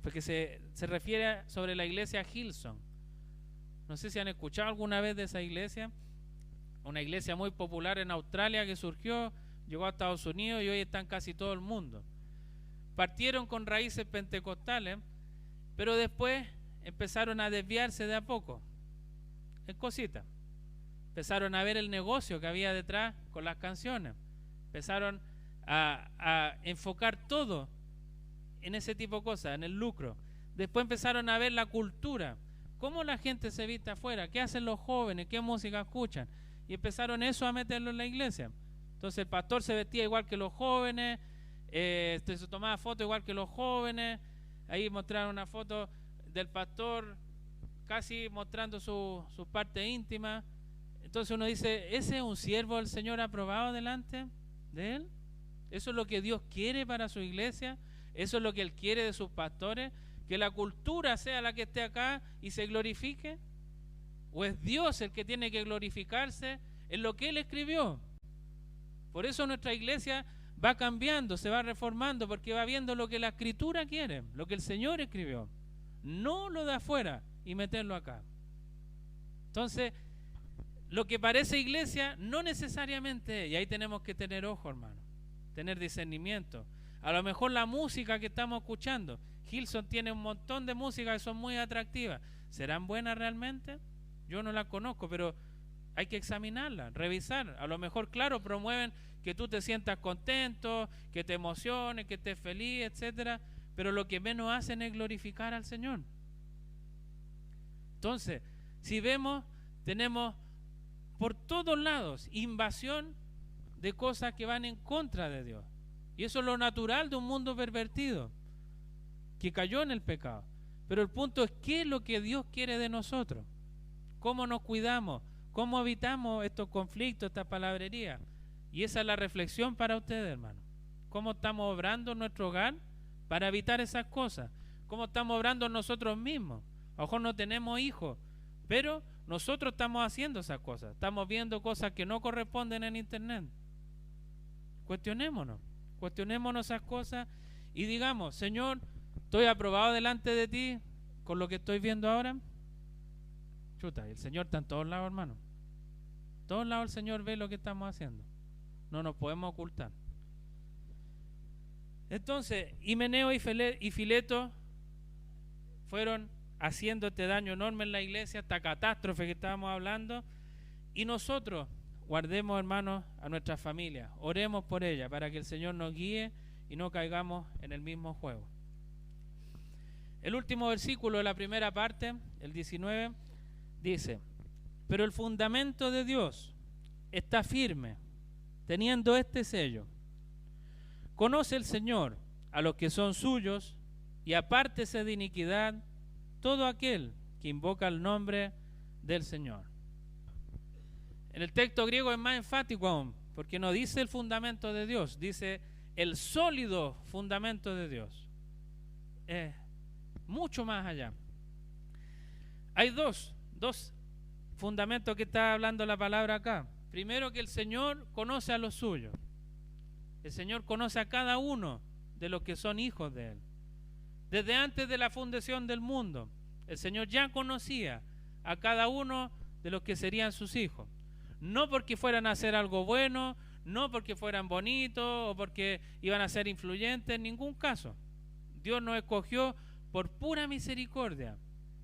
Speaker 1: porque se refiere sobre la iglesia Hillsong. No sé si han escuchado alguna vez de esa iglesia, una iglesia muy popular en Australia que surgió, llegó a Estados Unidos y hoy está en casi todo el mundo. Partieron con raíces pentecostales, pero después empezaron a desviarse de a poco, en cositas. Empezaron a ver el negocio que había detrás con las canciones, empezaron a enfocar todo en ese tipo de cosas, en el lucro. Después empezaron a ver la cultura, cómo la gente se viste afuera, qué hacen los jóvenes, qué música escuchan, y empezaron eso a meterlo en la iglesia. Entonces el pastor se vestía igual que los jóvenes, se tomaba fotos igual que los jóvenes. Ahí mostraron una foto del pastor casi mostrando su parte íntima. Entonces uno dice, ¿ese es un siervo del Señor aprobado delante de Él? ¿Eso es lo que Dios quiere para su iglesia? ¿Eso es lo que Él quiere de sus pastores? ¿Que la cultura sea la que esté acá y se glorifique? ¿O es Dios el que tiene que glorificarse en lo que Él escribió? Por eso nuestra iglesia va cambiando, se va reformando, porque va viendo lo que la Escritura quiere, lo que el Señor escribió, no lo de afuera y meterlo acá. Entonces, lo que parece iglesia no necesariamente es, y ahí tenemos que tener ojo, hermano, tener discernimiento. A lo mejor la música que estamos escuchando, Hillsong tiene un montón de música que son muy atractivas, ¿serán buenas realmente? Yo no las conozco, pero hay que examinarla, revisar. A lo mejor, claro, promueven que tú te sientas contento, que te emociones, que estés feliz, etcétera, pero lo que menos hacen es glorificar al Señor. Entonces, si vemos, tenemos por todos lados invasión de cosas que van en contra de Dios. Y eso es lo natural de un mundo pervertido, que cayó en el pecado. Pero el punto es, ¿qué es lo que Dios quiere de nosotros? ¿Cómo nos cuidamos? ¿Cómo evitamos estos conflictos, esta palabrería? Y esa es la reflexión para ustedes, hermano. ¿Cómo estamos obrando en nuestro hogar para evitar esas cosas? ¿Cómo estamos obrando nosotros mismos? A lo mejor no tenemos hijos, pero nosotros estamos haciendo esas cosas. Estamos viendo cosas que no corresponden en internet. Cuestionémonos esas cosas y digamos, Señor, ¿estoy aprobado delante de ti con lo que estoy viendo ahora? Chuta, el Señor está en todos lados, hermano. En todos lados el Señor ve lo que estamos haciendo. No nos podemos ocultar. Entonces, Himeneo y Fileto fueron haciendo este daño enorme en la iglesia, esta catástrofe que estábamos hablando, y nosotros guardemos, hermanos, a nuestra familia, oremos por ella para que el Señor nos guíe y no caigamos en el mismo juego. El último versículo de la primera parte, el 19, dice: pero el fundamento de Dios está firme, teniendo este sello: conoce el Señor a los que son suyos, y apártese de iniquidad todo aquel que invoca el nombre del Señor. En el texto griego es más enfático aún, porque no dice el fundamento de Dios, dice el sólido fundamento de Dios. Mucho más allá. Hay dos fundamentos que está hablando la palabra acá. Primero, que el Señor conoce a los suyos. El Señor conoce a cada uno de los que son hijos de Él. Desde antes de la fundación del mundo, el Señor ya conocía a cada uno de los que serían sus hijos. No porque fueran a hacer algo bueno, no porque fueran bonitos o porque iban a ser influyentes, en ningún caso. Dios nos escogió por pura misericordia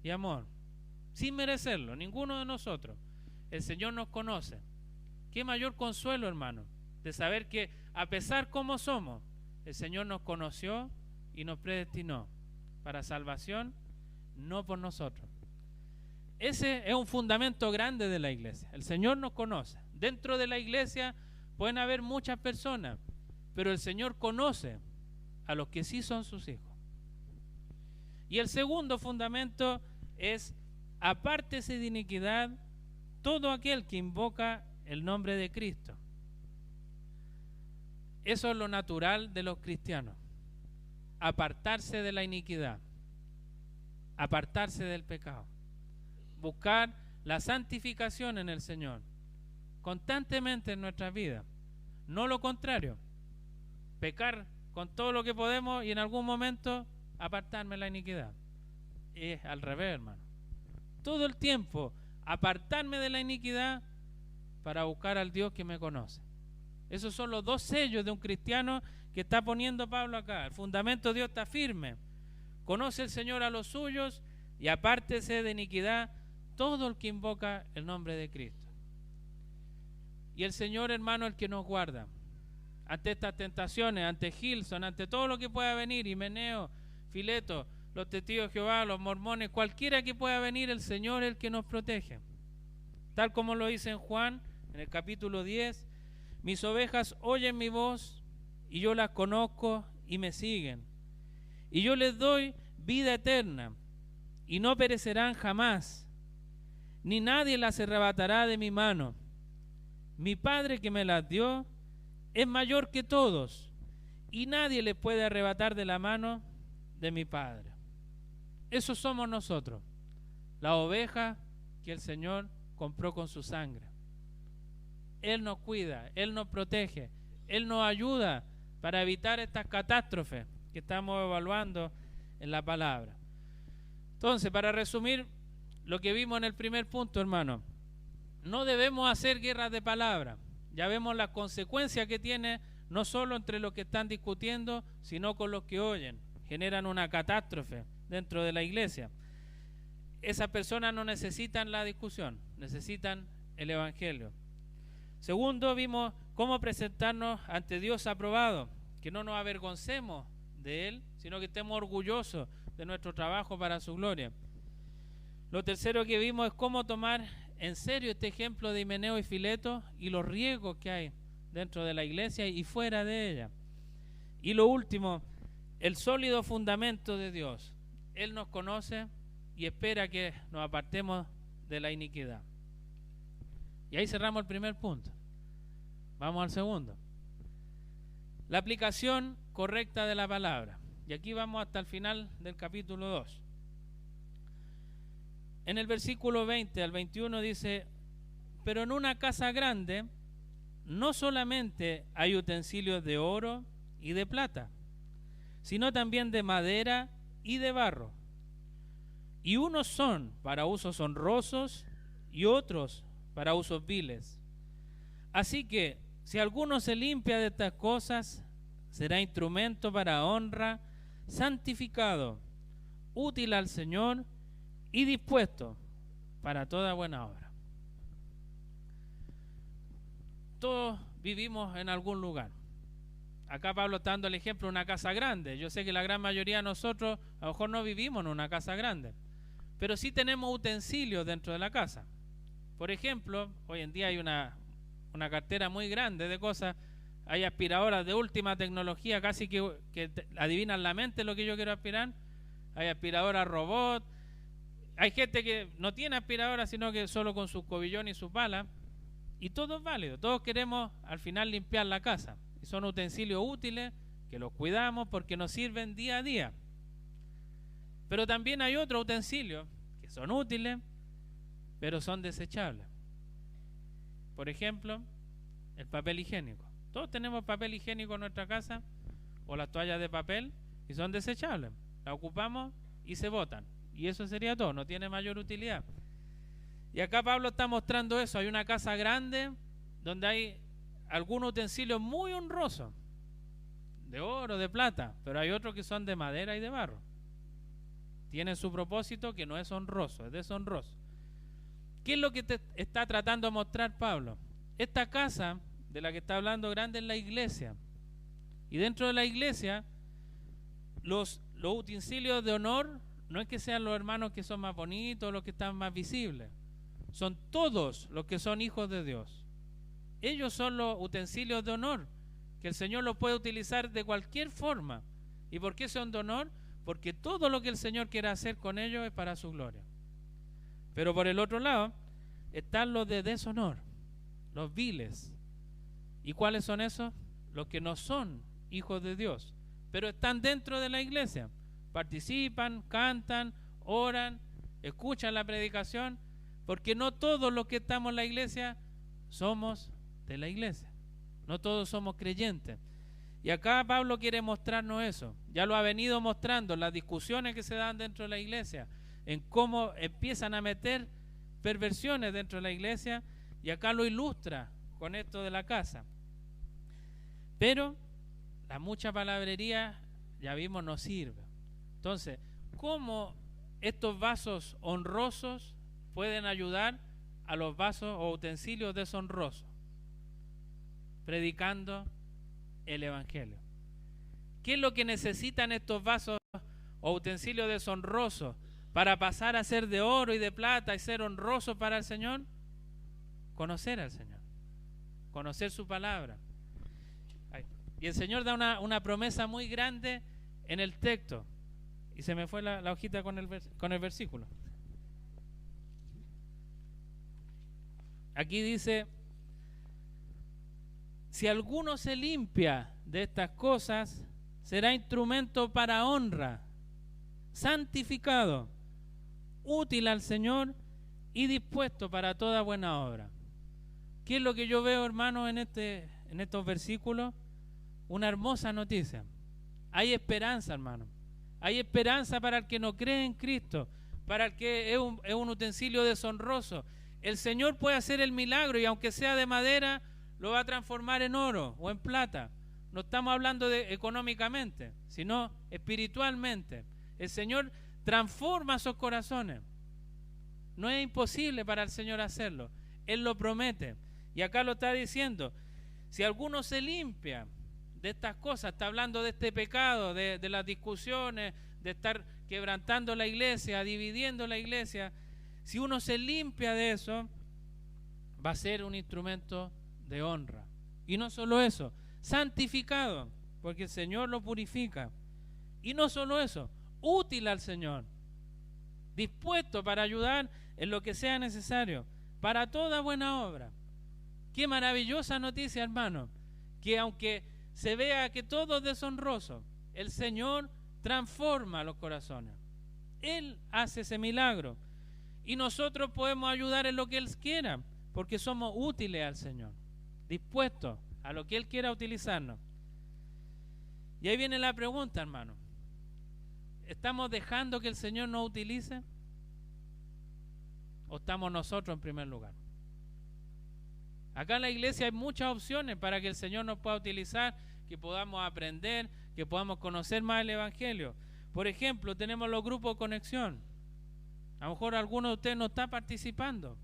Speaker 1: y amor, sin merecerlo, ninguno de nosotros. El Señor nos conoce. Qué mayor consuelo, hermano, de saber que a pesar como somos, el Señor nos conoció y nos predestinó para salvación, no por nosotros. Ese es un fundamento grande de la iglesia. El Señor nos conoce. Dentro de la iglesia pueden haber muchas personas, pero el Señor conoce a los que sí son sus hijos. Y el segundo fundamento es: apártese de iniquidad todo aquel que invoca el nombre de Cristo. Eso es lo natural de los cristianos: apartarse de la iniquidad, apartarse del pecado, buscar la santificación en el Señor constantemente en nuestras vidas, no lo contrario, pecar con todo lo que podemos y en algún momento apartarme de la iniquidad. Es al revés, hermano. Todo el tiempo apartarme de la iniquidad para buscar al Dios que me conoce. Esos son los dos sellos de un cristiano que está poniendo Pablo acá. El fundamento de Dios está firme. Conoce el Señor a los suyos y apártese de iniquidad todo el que invoca el nombre de Cristo. Y el Señor, hermano, el que nos guarda ante estas tentaciones, ante Gilson, ante todo lo que pueda venir, Himeneo, Fileto, los testigos de Jehová, los mormones, cualquiera que pueda venir, el Señor es el que nos protege. Tal como lo dice en Juan, en el capítulo 10, mis ovejas oyen mi voz y yo las conozco y me siguen. Y yo les doy vida eterna y no perecerán jamás, ni nadie las arrebatará de mi mano. Mi Padre que me las dio es mayor que todos y nadie les puede arrebatar de la mano de mi Padre. Eso somos nosotros, la oveja que el Señor compró con su sangre. Él nos cuida, Él nos protege, Él nos ayuda para evitar estas catástrofes que estamos evaluando en la palabra. Entonces, para resumir lo que vimos en el primer punto, hermano, no debemos hacer guerras de palabras. Ya vemos las consecuencias que tiene, no solo entre los que están discutiendo, sino con los que oyen. Generan una catástrofe dentro de la iglesia. Esas personas no necesitan la discusión, necesitan el Evangelio. Segundo, vimos cómo presentarnos ante Dios aprobado, que no nos avergoncemos de Él, sino que estemos orgullosos de nuestro trabajo para su gloria. Lo tercero que vimos es cómo tomar en serio este ejemplo de Himeneo y Fileto y los riesgos que hay dentro de la iglesia y fuera de ella. Y lo último, el sólido fundamento de Dios. Él nos conoce y espera que nos apartemos de la iniquidad. Y ahí cerramos el primer punto. Vamos al segundo. La aplicación correcta de la palabra. Y aquí vamos hasta el final del capítulo 2. En el versículo 20 al 21 dice: pero en una casa grande no solamente hay utensilios de oro y de plata, sino también de madera y de barro. Y unos son para usos honrosos y otros para usos viles. Así que si alguno se limpia de estas cosas, será instrumento para honra, santificado, útil al Señor y dispuesto para toda buena obra. Todos vivimos en algún lugar. Acá Pablo está dando el ejemplo de una casa grande. Yo sé que la gran mayoría de nosotros a lo mejor no vivimos en una casa grande, pero sí tenemos utensilios dentro de la casa. Por ejemplo, hoy en día hay una cartera muy grande de cosas. Hay aspiradoras de última tecnología, casi que adivinan la mente lo que yo quiero aspirar. Hay aspiradoras robot. Hay gente que no tiene aspiradora, sino que solo con su cobillón y sus balas. Y todo es válido. Todos queremos al final limpiar la casa. Y son utensilios útiles que los cuidamos porque nos sirven día a día. Pero también hay otros utensilios que son útiles, pero son desechables. Por ejemplo, el papel higiénico. Todos tenemos papel higiénico en nuestra casa o las toallas de papel y son desechables. Las ocupamos y se botan. Y eso sería todo, no tiene mayor utilidad. Y acá Pablo está mostrando eso. Hay una casa grande donde hay algunos utensilios muy honrosos, de oro, de plata, pero hay otros que son de madera y de barro. Tienen su propósito que no es honroso, es deshonroso. ¿Qué es lo que te está tratando de mostrar Pablo? Esta casa de la que está hablando grande es la iglesia. Y dentro de la iglesia, los utensilios de honor no es que sean los hermanos que son más bonitos, los que están más visibles. Son todos los que son hijos de Dios. Ellos son los utensilios de honor, que el Señor los puede utilizar de cualquier forma. ¿Y por qué son de honor? Porque todo lo que el Señor quiera hacer con ellos es para su gloria. Pero por el otro lado están los de deshonor, los viles. ¿Y cuáles son esos? Los que no son hijos de Dios, pero están dentro de la iglesia. Participan, cantan, oran, escuchan la predicación, porque no todos los que estamos en la iglesia somos de la iglesia. No todos somos creyentes. Y acá Pablo quiere mostrarnos eso. Ya lo ha venido mostrando en las discusiones que se dan dentro de la iglesia, en cómo empiezan a meter perversiones dentro de la iglesia, y acá lo ilustra con esto de la casa. Pero la mucha palabrería, ya vimos, no sirve. Entonces, ¿cómo estos vasos honrosos pueden ayudar a los vasos o utensilios deshonrosos? Predicando el evangelio. ¿Qué es lo que necesitan estos vasos o utensilios deshonrosos para pasar a ser de oro y de plata y ser honrosos para el Señor? Conocer al Señor, conocer su palabra. Y el Señor da una promesa muy grande en el texto. Y se me fue la hojita con el versículo. Aquí dice: si alguno se limpia de estas cosas, será instrumento para honra, santificado, útil al Señor y dispuesto para toda buena obra. ¿Qué es lo que yo veo, hermanos, en estos versículos? Una hermosa noticia. Hay esperanza, hermano. Hay esperanza para el que no cree en Cristo, para el que es un utensilio deshonroso. El Señor puede hacer el milagro, y aunque sea de madera, lo va a transformar en oro o en plata. No estamos hablando de económicamente, sino espiritualmente. El Señor transforma esos corazones. No es imposible para el Señor hacerlo. Él lo promete. Y acá lo está diciendo: si alguno se limpia de estas cosas, está hablando de este pecado, de las discusiones, de estar quebrantando la iglesia, dividiendo la iglesia. Si uno se limpia de eso, va a ser un instrumento de honra. Y no solo eso, santificado, porque el Señor lo purifica. Y no solo eso, útil al Señor, dispuesto para ayudar en lo que sea necesario, para toda buena obra. Qué maravillosa noticia, hermano, que aunque se vea que todo es deshonroso, el Señor transforma los corazones. Él hace ese milagro. Y nosotros podemos ayudar en lo que Él quiera, porque somos útiles al Señor, dispuestos a lo que Él quiera utilizarnos. Y ahí viene la pregunta, hermano: ¿estamos dejando que el Señor nos utilice? ¿O estamos nosotros en primer lugar? Acá en la iglesia hay muchas opciones para que el Señor nos pueda utilizar, que podamos aprender, que podamos conocer más el Evangelio. Por ejemplo, tenemos los grupos de conexión. A lo mejor alguno de ustedes no está participando.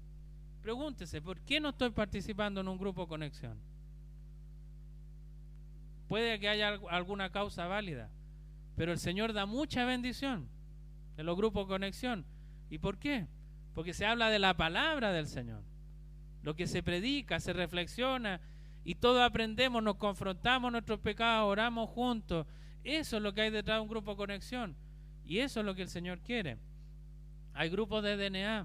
Speaker 1: Pregúntese: ¿por qué no estoy participando en un grupo de conexión? Puede que haya alguna causa válida, pero el Señor da mucha bendición en los grupos de conexión. ¿Y por qué? Porque se habla de la palabra del Señor. Lo que se predica, se reflexiona, y todos aprendemos, nos confrontamos nuestros pecados, oramos juntos. Eso es lo que hay detrás de un grupo de conexión, y eso es lo que el Señor quiere. Hay grupos de DNA.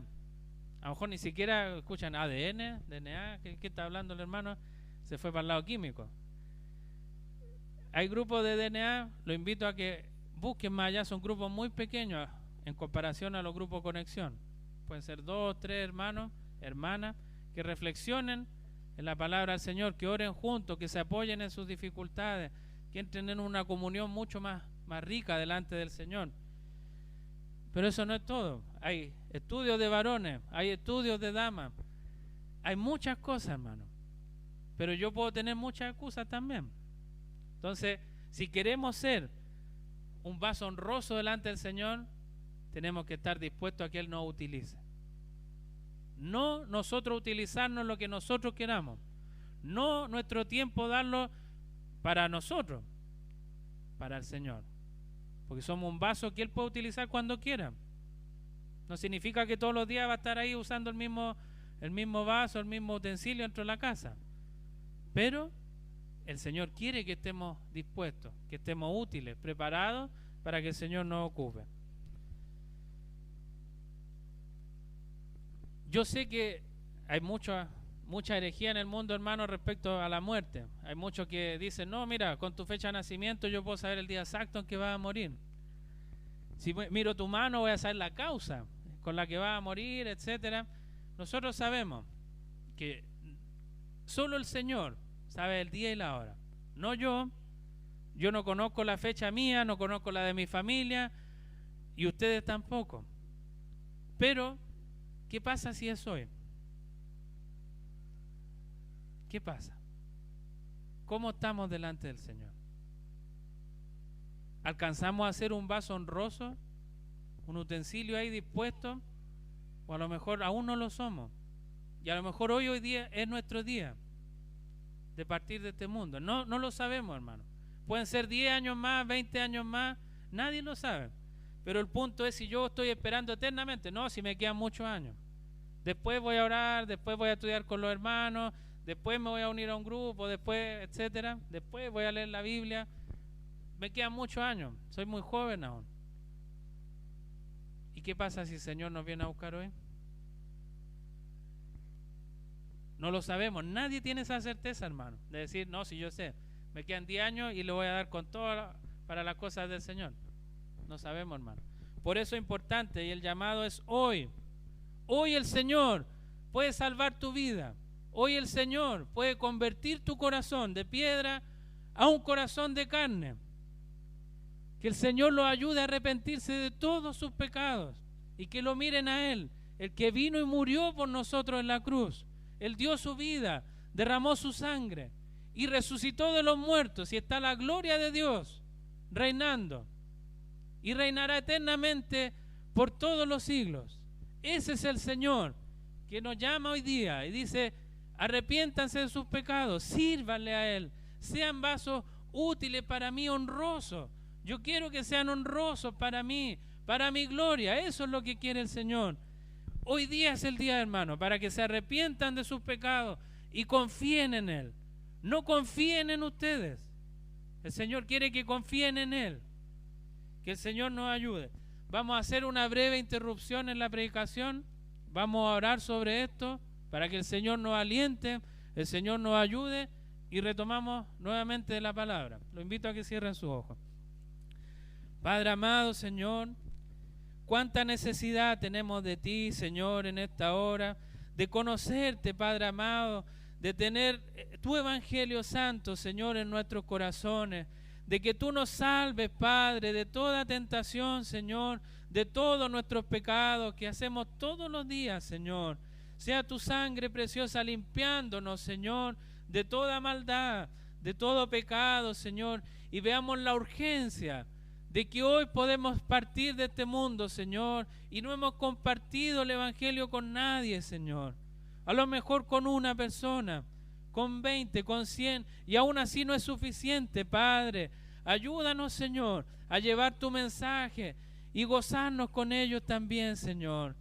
Speaker 1: A lo mejor ni siquiera escuchan ADN, DNA. ¿Qué está hablando el hermano? Se fue para el lado químico. Hay grupos de DNA. Lo invito a que busquen más allá. Son grupos muy pequeños en comparación a los grupos de conexión. Pueden ser 2, 3 hermanos, hermanas, que reflexionen en la palabra del Señor, que oren juntos, que se apoyen en sus dificultades, que entren en una comunión mucho más rica delante del Señor. Pero eso no es todo. Hay estudios de varones, hay estudios de damas, hay muchas cosas, hermano. pero yo puedo tener muchas excusas también. Entonces, si queremos ser un vaso honroso delante del Señor, tenemos que estar dispuestos a que Él nos utilice. No nosotros utilizarnos lo que nosotros queramos. No nuestro tiempo darlo para nosotros, para el Señor. Porque somos un vaso que Él puede utilizar cuando quiera. No significa que todos los días va a estar ahí usando el mismo vaso, el mismo utensilio dentro de la casa. Pero el Señor quiere que estemos dispuestos, que estemos útiles, preparados para que el Señor nos ocupe. Yo sé que hay mucha herejía en el mundo, hermano, respecto a la muerte. Hay muchos que dicen, no, mira, con tu fecha de nacimiento yo puedo saber el día exacto en que vas a morir. Si miro tu mano voy a saber la causa con la que vas a morir, etcétera. Nosotros sabemos que solo el Señor sabe el día y la hora. No yo. Yo no conozco la fecha mía, no conozco la de mi familia y ustedes tampoco. Pero, ¿qué pasa si es hoy? ¿Qué pasa? ¿Cómo estamos delante del Señor? ¿Alcanzamos a hacer un vaso honroso? ¿Un utensilio ahí dispuesto? O a lo mejor aún no lo somos. Y a lo mejor hoy día es nuestro día de partir de este mundo. No lo sabemos, hermano. Pueden ser 10 años más, 20 años más, nadie lo sabe. Pero el punto es si yo estoy esperando eternamente. No, si me quedan muchos años. Después voy a orar, después voy a estudiar con los hermanos, después me voy a unir a un grupo, después, etcétera. Después voy a leer la Biblia. Me quedan muchos años, soy muy joven aún. ¿Y qué pasa si el Señor nos viene a buscar hoy? No lo sabemos, nadie tiene esa certeza, hermano, de decir, no, si yo sé, me quedan 10 años y le voy a dar con todo para las cosas del Señor. No sabemos, hermano. Por eso es importante y el llamado es hoy. Hoy el Señor puede salvar tu vida. Hoy el Señor puede convertir tu corazón de piedra a un corazón de carne. Que el Señor los ayude a arrepentirse de todos sus pecados y que lo miren a Él, el que vino y murió por nosotros en la cruz. Él dio su vida, derramó su sangre y resucitó de los muertos y está la gloria de Dios reinando y reinará eternamente por todos los siglos. Ese es el Señor que nos llama hoy día y dice, arrepiéntanse de sus pecados, sírvanle a Él, sean vasos útiles para mí, honrosos. Yo quiero que sean honrosos para mí, para mi gloria. Eso es lo que quiere el Señor. Hoy día es el día, hermano, para que se arrepientan de sus pecados y confíen en Él. No confíen en ustedes. El Señor quiere que confíen en Él. Que el Señor nos ayude. Vamos a hacer una breve interrupción en la predicación. Vamos a orar sobre esto para que el Señor nos aliente, el Señor nos ayude y retomamos nuevamente la palabra. Lo invito a que cierren sus ojos. Padre amado, Señor, cuánta necesidad tenemos de ti, Señor, en esta hora, de conocerte, Padre amado, de tener tu Evangelio Santo, Señor, en nuestros corazones, de que tú nos salves, Padre, de toda tentación, Señor, de todos nuestros pecados que hacemos todos los días, Señor. Sea tu sangre preciosa limpiándonos, Señor, de toda maldad, de todo pecado, Señor, y veamos la urgencia de que hoy podemos partir de este mundo, Señor, y no hemos compartido el Evangelio con nadie, Señor. A lo mejor con una persona, con 20, con 100, y aún así no es suficiente, Padre. Ayúdanos, Señor, a llevar tu mensaje y gozarnos con ellos también, Señor.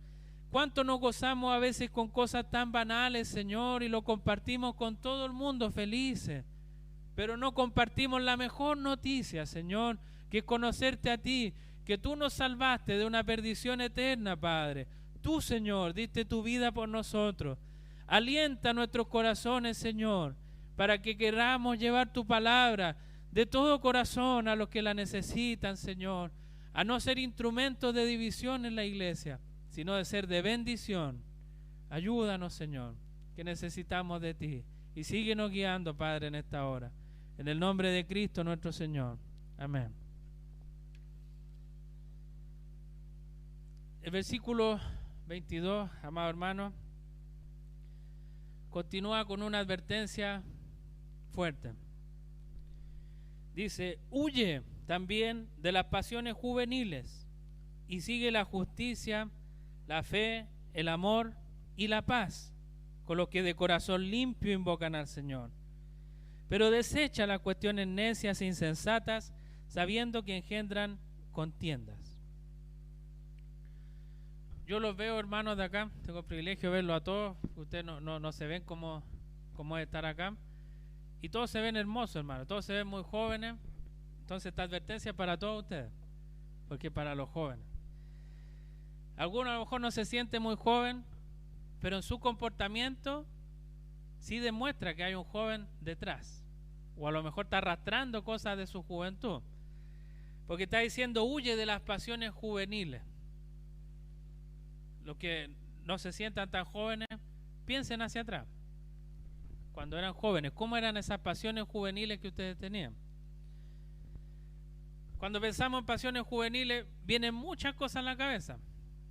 Speaker 1: ¿Cuánto nos gozamos a veces con cosas tan banales, Señor, y lo compartimos con todo el mundo felices? Pero no compartimos la mejor noticia, Señor, que es conocerte a ti, que tú nos salvaste de una perdición eterna, Padre. Tú, Señor, diste tu vida por nosotros. Alienta nuestros corazones, Señor, para que queramos llevar tu palabra de todo corazón a los que la necesitan, Señor, a no ser instrumentos de división en la iglesia, sino de ser de bendición. Ayúdanos, Señor, que necesitamos de ti. Y síguenos guiando, Padre, en esta hora. En el nombre de Cristo nuestro Señor. Amén. El versículo 22, amado hermano, continúa con una advertencia fuerte. Dice, huye también de las pasiones juveniles y sigue la justicia, la fe, el amor y la paz, con los que de corazón limpio invocan al Señor. Pero desecha las cuestiones necias e insensatas, sabiendo que engendran contiendas. Yo los veo, hermanos, de acá, tengo el privilegio de verlos a todos, ustedes no se ven cómo es estar acá, y todos se ven hermosos, hermanos, todos se ven muy jóvenes. Entonces esta advertencia es para todos ustedes, porque es para los jóvenes. Algunos a lo mejor no se siente muy joven, pero en su comportamiento sí demuestra que hay un joven detrás, o a lo mejor está arrastrando cosas de su juventud, porque está diciendo huye de las pasiones juveniles. Los que no se sientan tan jóvenes, piensen hacia atrás, cuando eran jóvenes, ¿cómo eran esas pasiones juveniles que ustedes tenían? Cuando pensamos en pasiones juveniles, vienen muchas cosas en la cabeza.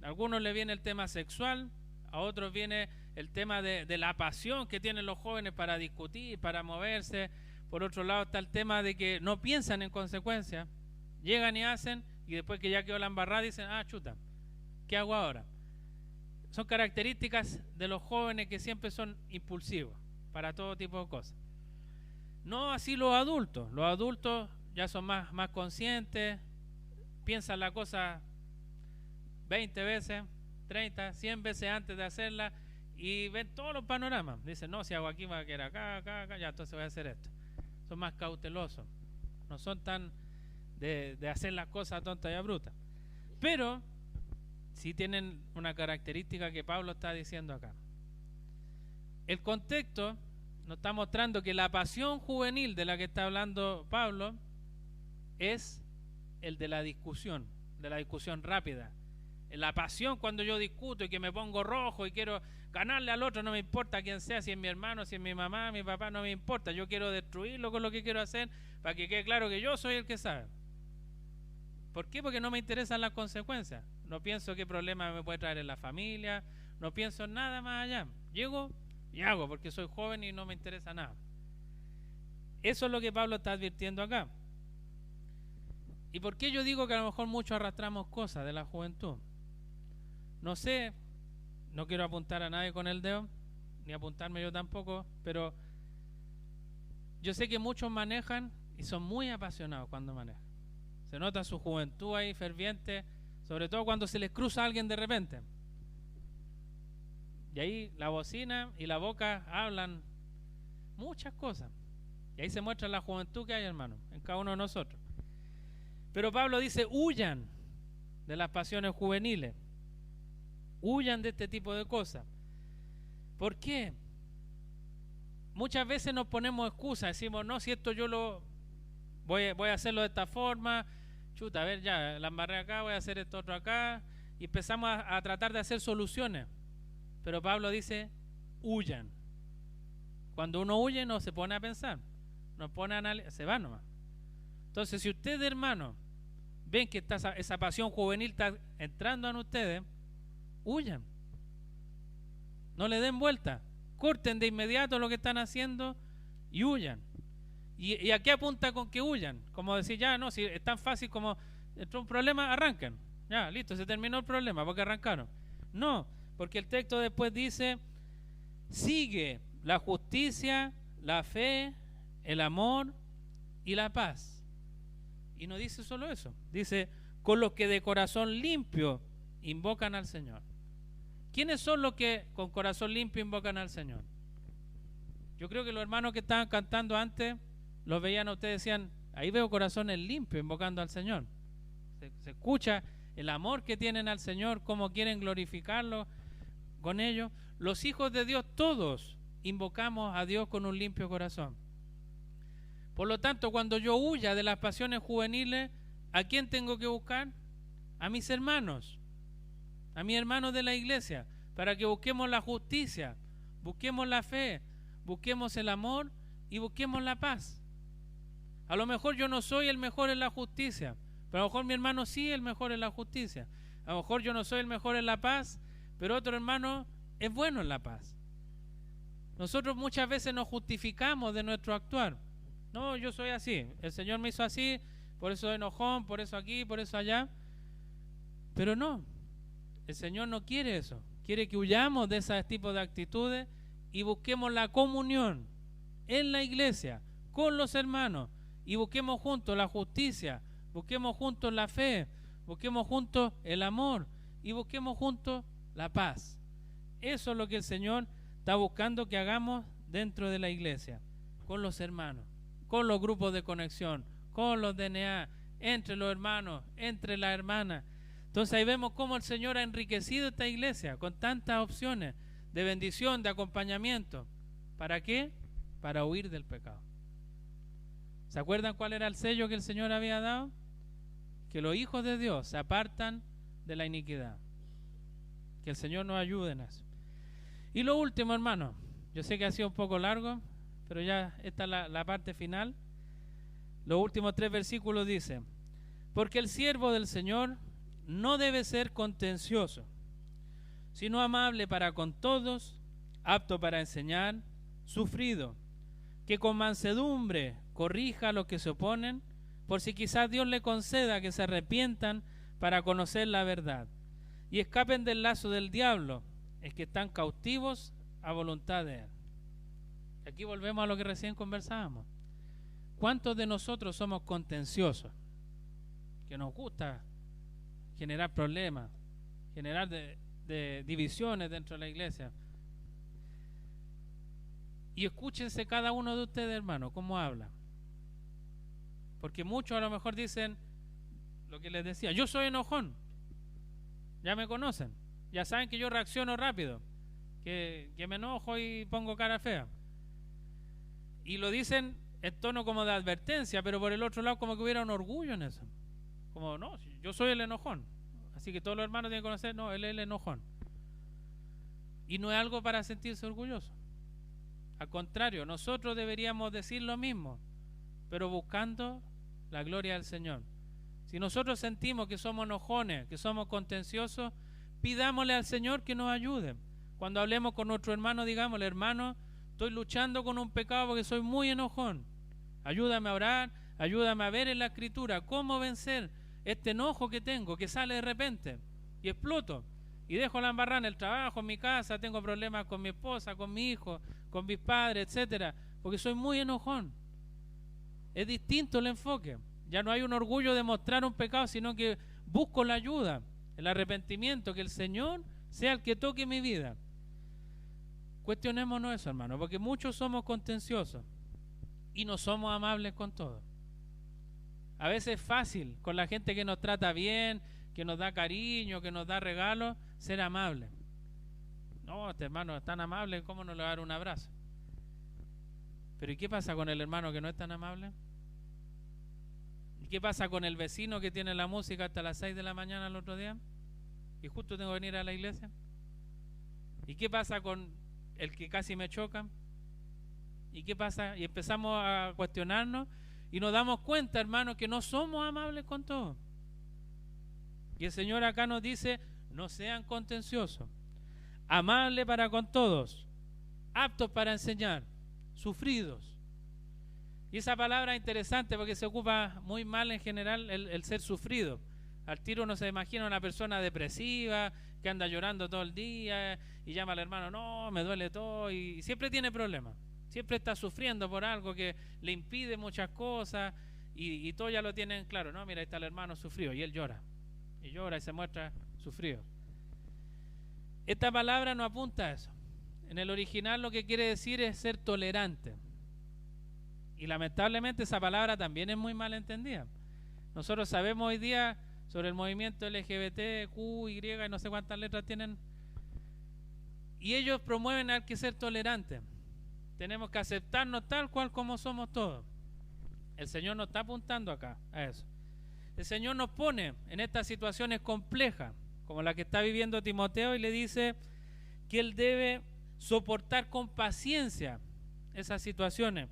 Speaker 1: A algunos le viene el tema sexual, a otros viene el tema de la pasión que tienen los jóvenes para discutir, para moverse. Por otro lado está el tema de que no piensan en consecuencias, llegan y hacen, y después que ya quedó la embarrada dicen, chuta, ¿qué hago ahora? Son características de los jóvenes que siempre son impulsivos para todo tipo de cosas. No así los adultos ya son más conscientes, piensan la cosa 20 veces, 30, 100 veces antes de hacerla y ven todos los panoramas. Dicen, no, si hago aquí va a quedar acá, ya, entonces voy a hacer esto. Son más cautelosos, no son tan de hacer las cosas tontas y abruptas. Pero sí tienen una característica que Pablo está diciendo acá. El contexto nos está mostrando que la pasión juvenil de la que está hablando Pablo es el de la discusión rápida. La pasión cuando yo discuto y que me pongo rojo y quiero ganarle al otro, no me importa quién sea, si es mi hermano, si es mi mamá, mi papá, no me importa. Yo quiero destruirlo con lo que quiero hacer para que quede claro que yo soy el que sabe. ¿Por qué? Porque no me interesan las consecuencias. No pienso qué problema me puede traer en la familia, no pienso en nada más allá. Llego y hago porque soy joven y no me interesa nada. Eso es lo que Pablo está advirtiendo acá. ¿Y por qué yo digo que a lo mejor muchos arrastramos cosas de la juventud? No sé, no quiero apuntar a nadie con el dedo, ni apuntarme yo tampoco, pero yo sé que muchos manejan y son muy apasionados cuando manejan. Se nota su juventud ahí ferviente, sobre todo cuando se les cruza a alguien de repente. Y ahí la bocina y la boca hablan muchas cosas. Y ahí se muestra la juventud que hay, hermano, en cada uno de nosotros. Pero Pablo dice, huyan de las pasiones juveniles. Huyan de este tipo de cosas. ¿Por qué? Muchas veces nos ponemos excusas, decimos, no, si esto yo lo voy a hacerlo de esta forma, chuta, a ver, ya, la embarré acá, voy a hacer esto otro acá, y empezamos a tratar de hacer soluciones. Pero Pablo dice, huyan. Cuando uno huye no se pone a pensar, no pone a analizar, se va nomás. Entonces, si ustedes, hermanos, ven que esa pasión juvenil está entrando en ustedes, huyan. No le den vuelta. Corten de inmediato lo que están haciendo y huyan. ¿Y a qué apunta con que huyan? Como decir, ya, no, si es tan fácil como entró un problema, arranquen. Ya, listo, se terminó el problema porque arrancaron. No, porque el texto después dice, sigue la justicia, la fe, el amor y la paz. Y no dice solo eso, dice, con los que de corazón limpio invocan al Señor. ¿Quiénes son los que con corazón limpio invocan al Señor? Yo creo que los hermanos que estaban cantando antes, los veían a ustedes, decían, ahí veo corazones limpios invocando al Señor. Se escucha el amor que tienen al Señor, cómo quieren glorificarlo con ellos. Los hijos de Dios todos invocamos a Dios con un limpio corazón. Por lo tanto, cuando yo huya de las pasiones juveniles, ¿a quién tengo que buscar? A mis hermanos, a mis hermanos de la iglesia, para que busquemos la justicia, busquemos la fe, busquemos el amor y busquemos la paz. A lo mejor yo no soy el mejor en la justicia, pero a lo mejor mi hermano sí es el mejor en la justicia. A lo mejor yo no soy el mejor en la paz, pero otro hermano es bueno en la paz. Nosotros muchas veces nos justificamos de nuestro actuar. No, yo soy así, el Señor me hizo así, por eso enojón, por eso aquí, por eso allá. Pero no, el Señor no quiere eso. Quiere que huyamos de ese tipo de actitudes y busquemos la comunión en la iglesia, con los hermanos, y busquemos juntos la justicia, busquemos juntos la fe, busquemos juntos el amor y busquemos juntos la paz. Eso es lo que el Señor está buscando que hagamos dentro de la iglesia, con los hermanos, con los grupos de conexión, con los DNA, entre los hermanos, entre las hermanas. Entonces ahí vemos cómo el Señor ha enriquecido esta iglesia con tantas opciones de bendición, de acompañamiento. ¿Para qué? Para huir del pecado. ¿Se acuerdan cuál era el sello que el Señor había dado? Que los hijos de Dios se apartan de la iniquidad. Que el Señor nos ayude en eso. Y lo último, hermano, yo sé que ha sido un poco largo, pero ya esta es la parte final. Los últimos 3 versículos dicen: porque el siervo del Señor no debe ser contencioso, sino amable para con todos, apto para enseñar, sufrido, que con mansedumbre corrija a los que se oponen, por si quizás Dios le conceda que se arrepientan para conocer la verdad y escapen del lazo del diablo, es que están cautivos a voluntad de él. Aquí volvemos a lo que recién conversábamos. ¿Cuántos de nosotros somos contenciosos? Que nos gusta generar problemas, generar de divisiones dentro de la iglesia. Y escúchense cada uno de ustedes, hermanos, cómo habla. Porque muchos a lo mejor dicen lo que les decía: yo soy enojón. Ya me conocen, ya saben que yo reacciono rápido, que me enojo y pongo cara fea. Y lo dicen en tono como de advertencia, pero por el otro lado como que hubiera un orgullo en eso. Como, no, yo soy el enojón, así que todos los hermanos tienen que conocer, no, él es el enojón. Y no es algo para sentirse orgulloso. Al contrario, nosotros deberíamos decir lo mismo, pero buscando la gloria del Señor. Si nosotros sentimos que somos enojones, que somos contenciosos, pidámosle al Señor que nos ayude. Cuando hablemos con nuestro hermano, digámosle: hermano, estoy luchando con un pecado porque soy muy enojón. Ayúdame a orar, ayúdame a ver en la Escritura cómo vencer este enojo que tengo, que sale de repente y exploto. Y dejo la embarrada en el trabajo, en mi casa, tengo problemas con mi esposa, con mi hijo, con mis padres, etcétera, porque soy muy enojón. Es distinto el enfoque. Ya no hay un orgullo de mostrar un pecado, sino que busco la ayuda, el arrepentimiento, que el Señor sea el que toque mi vida. Cuestionémonos eso, hermano, porque muchos somos contenciosos y no somos amables con todo. A veces es fácil con la gente que nos trata bien, que nos da cariño, que nos da regalos, ser amable. No, este hermano es tan amable, ¿cómo no le va a dar un abrazo? Pero ¿y qué pasa con el hermano que no es tan amable? ¿Y qué pasa con el vecino que tiene la música hasta las 6 de la mañana el otro día? Y justo tengo que venir a la iglesia. ¿Y qué pasa con el que casi me choca? ¿Y qué pasa? Y empezamos a cuestionarnos y nos damos cuenta, hermanos, que no somos amables con todos. Y el Señor acá nos dice: no sean contenciosos, amables para con todos, aptos para enseñar, sufridos. Y esa palabra es interesante porque se ocupa muy mal en general el ser sufrido. Al tiro uno se imagina una persona depresiva que anda llorando todo el día y llama al hermano: no, me duele todo, y siempre tiene problemas. Siempre está sufriendo por algo que le impide muchas cosas y todos ya lo tienen claro. No, mira, ahí está el hermano sufrido, y él llora y se muestra sufrido. Esta palabra no apunta a eso. En el original lo que quiere decir es ser tolerante. Y lamentablemente esa palabra también es muy mal entendida. Nosotros sabemos hoy día sobre el movimiento LGBT, Q, Y y no sé cuántas letras tienen. Y ellos promueven al que ser tolerante. Tenemos que aceptarnos tal cual como somos todos. El Señor nos está apuntando acá a eso. El Señor nos pone en estas situaciones complejas, como la que está viviendo Timoteo, y le dice que él debe soportar con paciencia esas situaciones,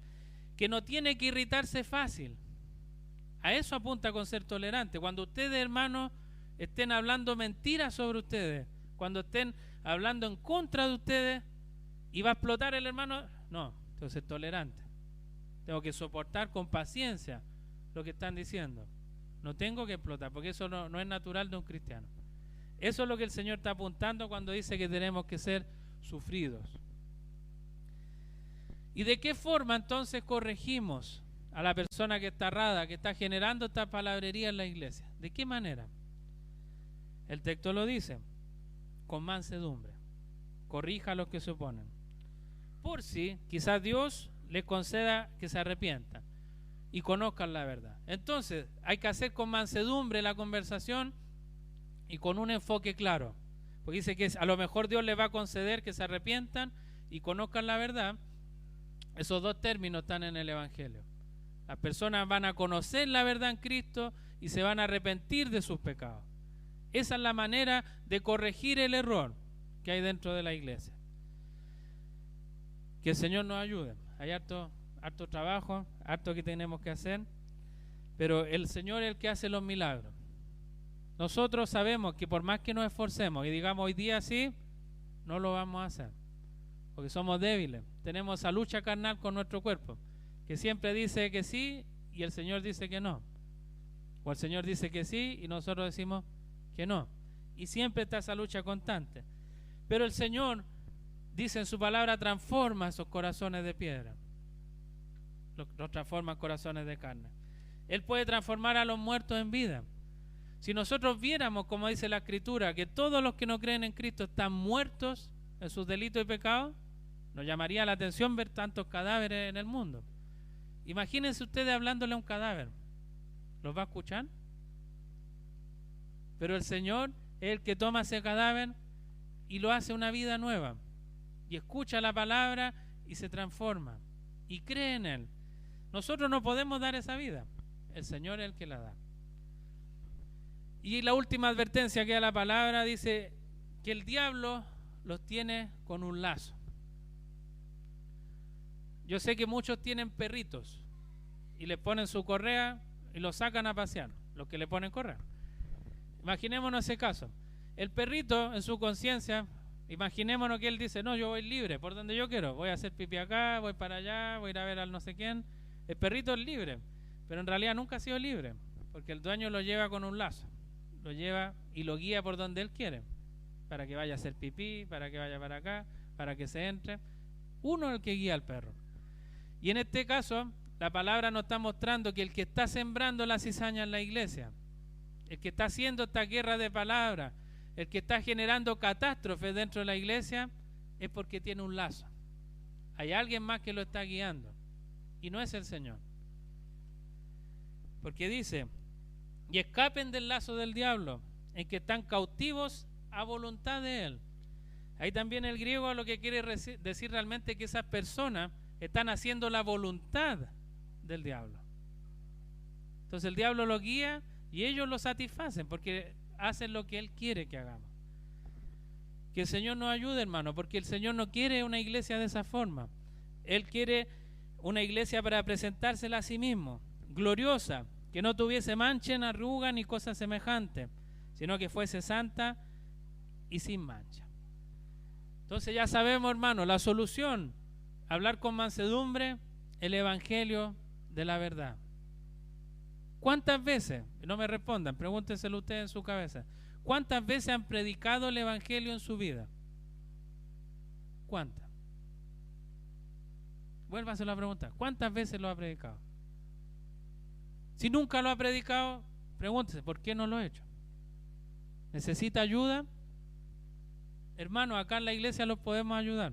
Speaker 1: que no tiene que irritarse fácil. A eso apunta con ser tolerante. Cuando ustedes, hermanos, estén hablando mentiras sobre ustedes, cuando estén hablando en contra de ustedes, ¿Y va a explotar el hermano? No, tengo que ser tolerante. Tengo que soportar con paciencia lo que están diciendo. No tengo que explotar, porque eso no es natural de un cristiano. Eso es lo que el Señor está apuntando cuando dice que tenemos que ser sufridos. ¿Y de qué forma entonces corregimos a la persona que está errada, que está generando esta palabrería en la iglesia? ¿De qué manera? El texto lo dice, con mansedumbre. Corrija a los que se oponen. Por si quizás Dios les conceda que se arrepientan y conozcan la verdad. Entonces hay que hacer con mansedumbre la conversación y con un enfoque claro. Porque dice que a lo mejor Dios les va a conceder que se arrepientan y conozcan la verdad. Esos dos términos están en el Evangelio. Las personas van a conocer la verdad en Cristo y se van a arrepentir de sus pecados. Esa es la manera de corregir el error que hay dentro de la iglesia. Que el Señor nos ayude. Hay harto trabajo, harto que tenemos que hacer, pero el Señor es el que hace los milagros. Nosotros sabemos que por más que nos esforcemos y digamos hoy día sí, no lo vamos a hacer, porque somos débiles. Tenemos esa lucha carnal con nuestro cuerpo, que siempre dice que sí y el Señor dice que no. O el Señor dice que sí y nosotros decimos que no. Y siempre está esa lucha constante. Pero el Señor dice en su palabra, transforma esos corazones de piedra. Los transforma en corazones de carne. Él puede transformar a los muertos en vida. Si nosotros viéramos, como dice la Escritura, que todos los que no creen en Cristo están muertos en sus delitos y pecados, nos llamaría la atención ver tantos cadáveres en el mundo. Imagínense ustedes hablándole a un cadáver. ¿Los va a escuchar? Pero el Señor es el que toma ese cadáver y lo hace una vida nueva. Y escucha la palabra y se transforma. Y cree en Él. Nosotros no podemos dar esa vida. El Señor es el que la da. Y la última advertencia que da la palabra dice que el diablo los tiene con un lazo. Yo sé que muchos tienen perritos y le ponen su correa y lo sacan a pasear, los que le ponen correa. Imaginémonos ese caso. El perrito en su conciencia, imaginémonos que él dice, no, yo voy libre, por donde yo quiero, voy a hacer pipí acá, voy para allá, voy a ir a ver al no sé quién. El perrito es libre, pero en realidad nunca ha sido libre, porque el dueño lo lleva con un lazo, lo lleva y lo guía por donde él quiere, para que vaya a hacer pipí, para que vaya para acá, para que se entre. Uno es el que guía al perro. Y en este caso, la palabra nos está mostrando que el que está sembrando la cizaña en la iglesia, el que está haciendo esta guerra de palabras, el que está generando catástrofes dentro de la iglesia, es porque tiene un lazo. Hay alguien más que lo está guiando, y no es el Señor. Porque dice, y escapen del lazo del diablo, en que están cautivos a voluntad de él. Ahí también el griego lo que quiere decir realmente que esas personas están haciendo la voluntad del diablo. Entonces el diablo lo guía y ellos lo satisfacen porque hacen lo que él quiere que hagamos. Que el Señor nos ayude, hermano, porque el Señor no quiere una iglesia de esa forma. Él quiere una iglesia para presentársela a sí mismo, gloriosa, que no tuviese mancha, ni arruga ni cosas semejantes, sino que fuese santa y sin mancha. Entonces ya sabemos, hermano, la solución, hablar con mansedumbre, el evangelio de la verdad. ¿Cuántas veces, no me respondan, pregúntenselo ustedes en su cabeza, cuántas veces han predicado el evangelio en su vida? ¿Cuántas? Vuélvaselo a preguntar, ¿cuántas veces lo ha predicado? Si nunca lo ha predicado, pregúntese, ¿por qué no lo ha hecho? ¿Necesita ayuda? Hermano, acá en la iglesia los podemos ayudar.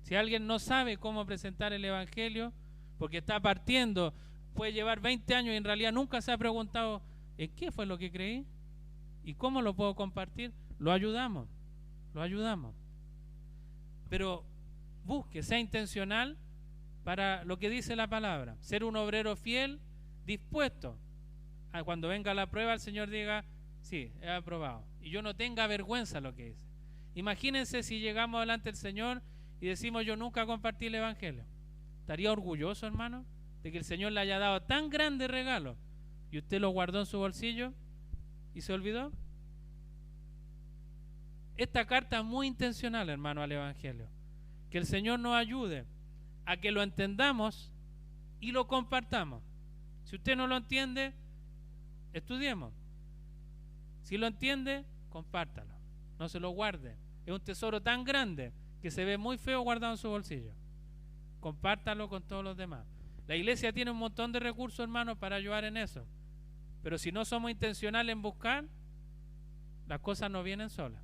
Speaker 1: Si alguien no sabe cómo presentar el evangelio, porque está partiendo, puede llevar 20 años y en realidad nunca se ha preguntado ¿en qué fue lo que creí? ¿Y cómo lo puedo compartir? Lo ayudamos. Pero busque, sea intencional para lo que dice la palabra. Ser un obrero fiel, dispuesto a cuando venga la prueba el Señor diga, sí, he aprobado. Y yo no tenga vergüenza lo que dice. Imagínense si llegamos delante del Señor y decimos yo nunca compartí el evangelio. ¿Estaría orgulloso, hermano, de que el Señor le haya dado tan grande regalo y usted lo guardó en su bolsillo y se olvidó? Esta carta es muy intencional, hermano, al evangelio. Que el Señor nos ayude a que lo entendamos y lo compartamos. Si usted no lo entiende, estudiemos. Si lo entiende, compártalo. No se lo guarde. Es un tesoro tan grande que se ve muy feo guardado en su bolsillo. Compártalo con todos los demás. La iglesia tiene un montón de recursos, hermanos, para ayudar en eso. Pero si no somos intencionales en buscar, las cosas no vienen solas.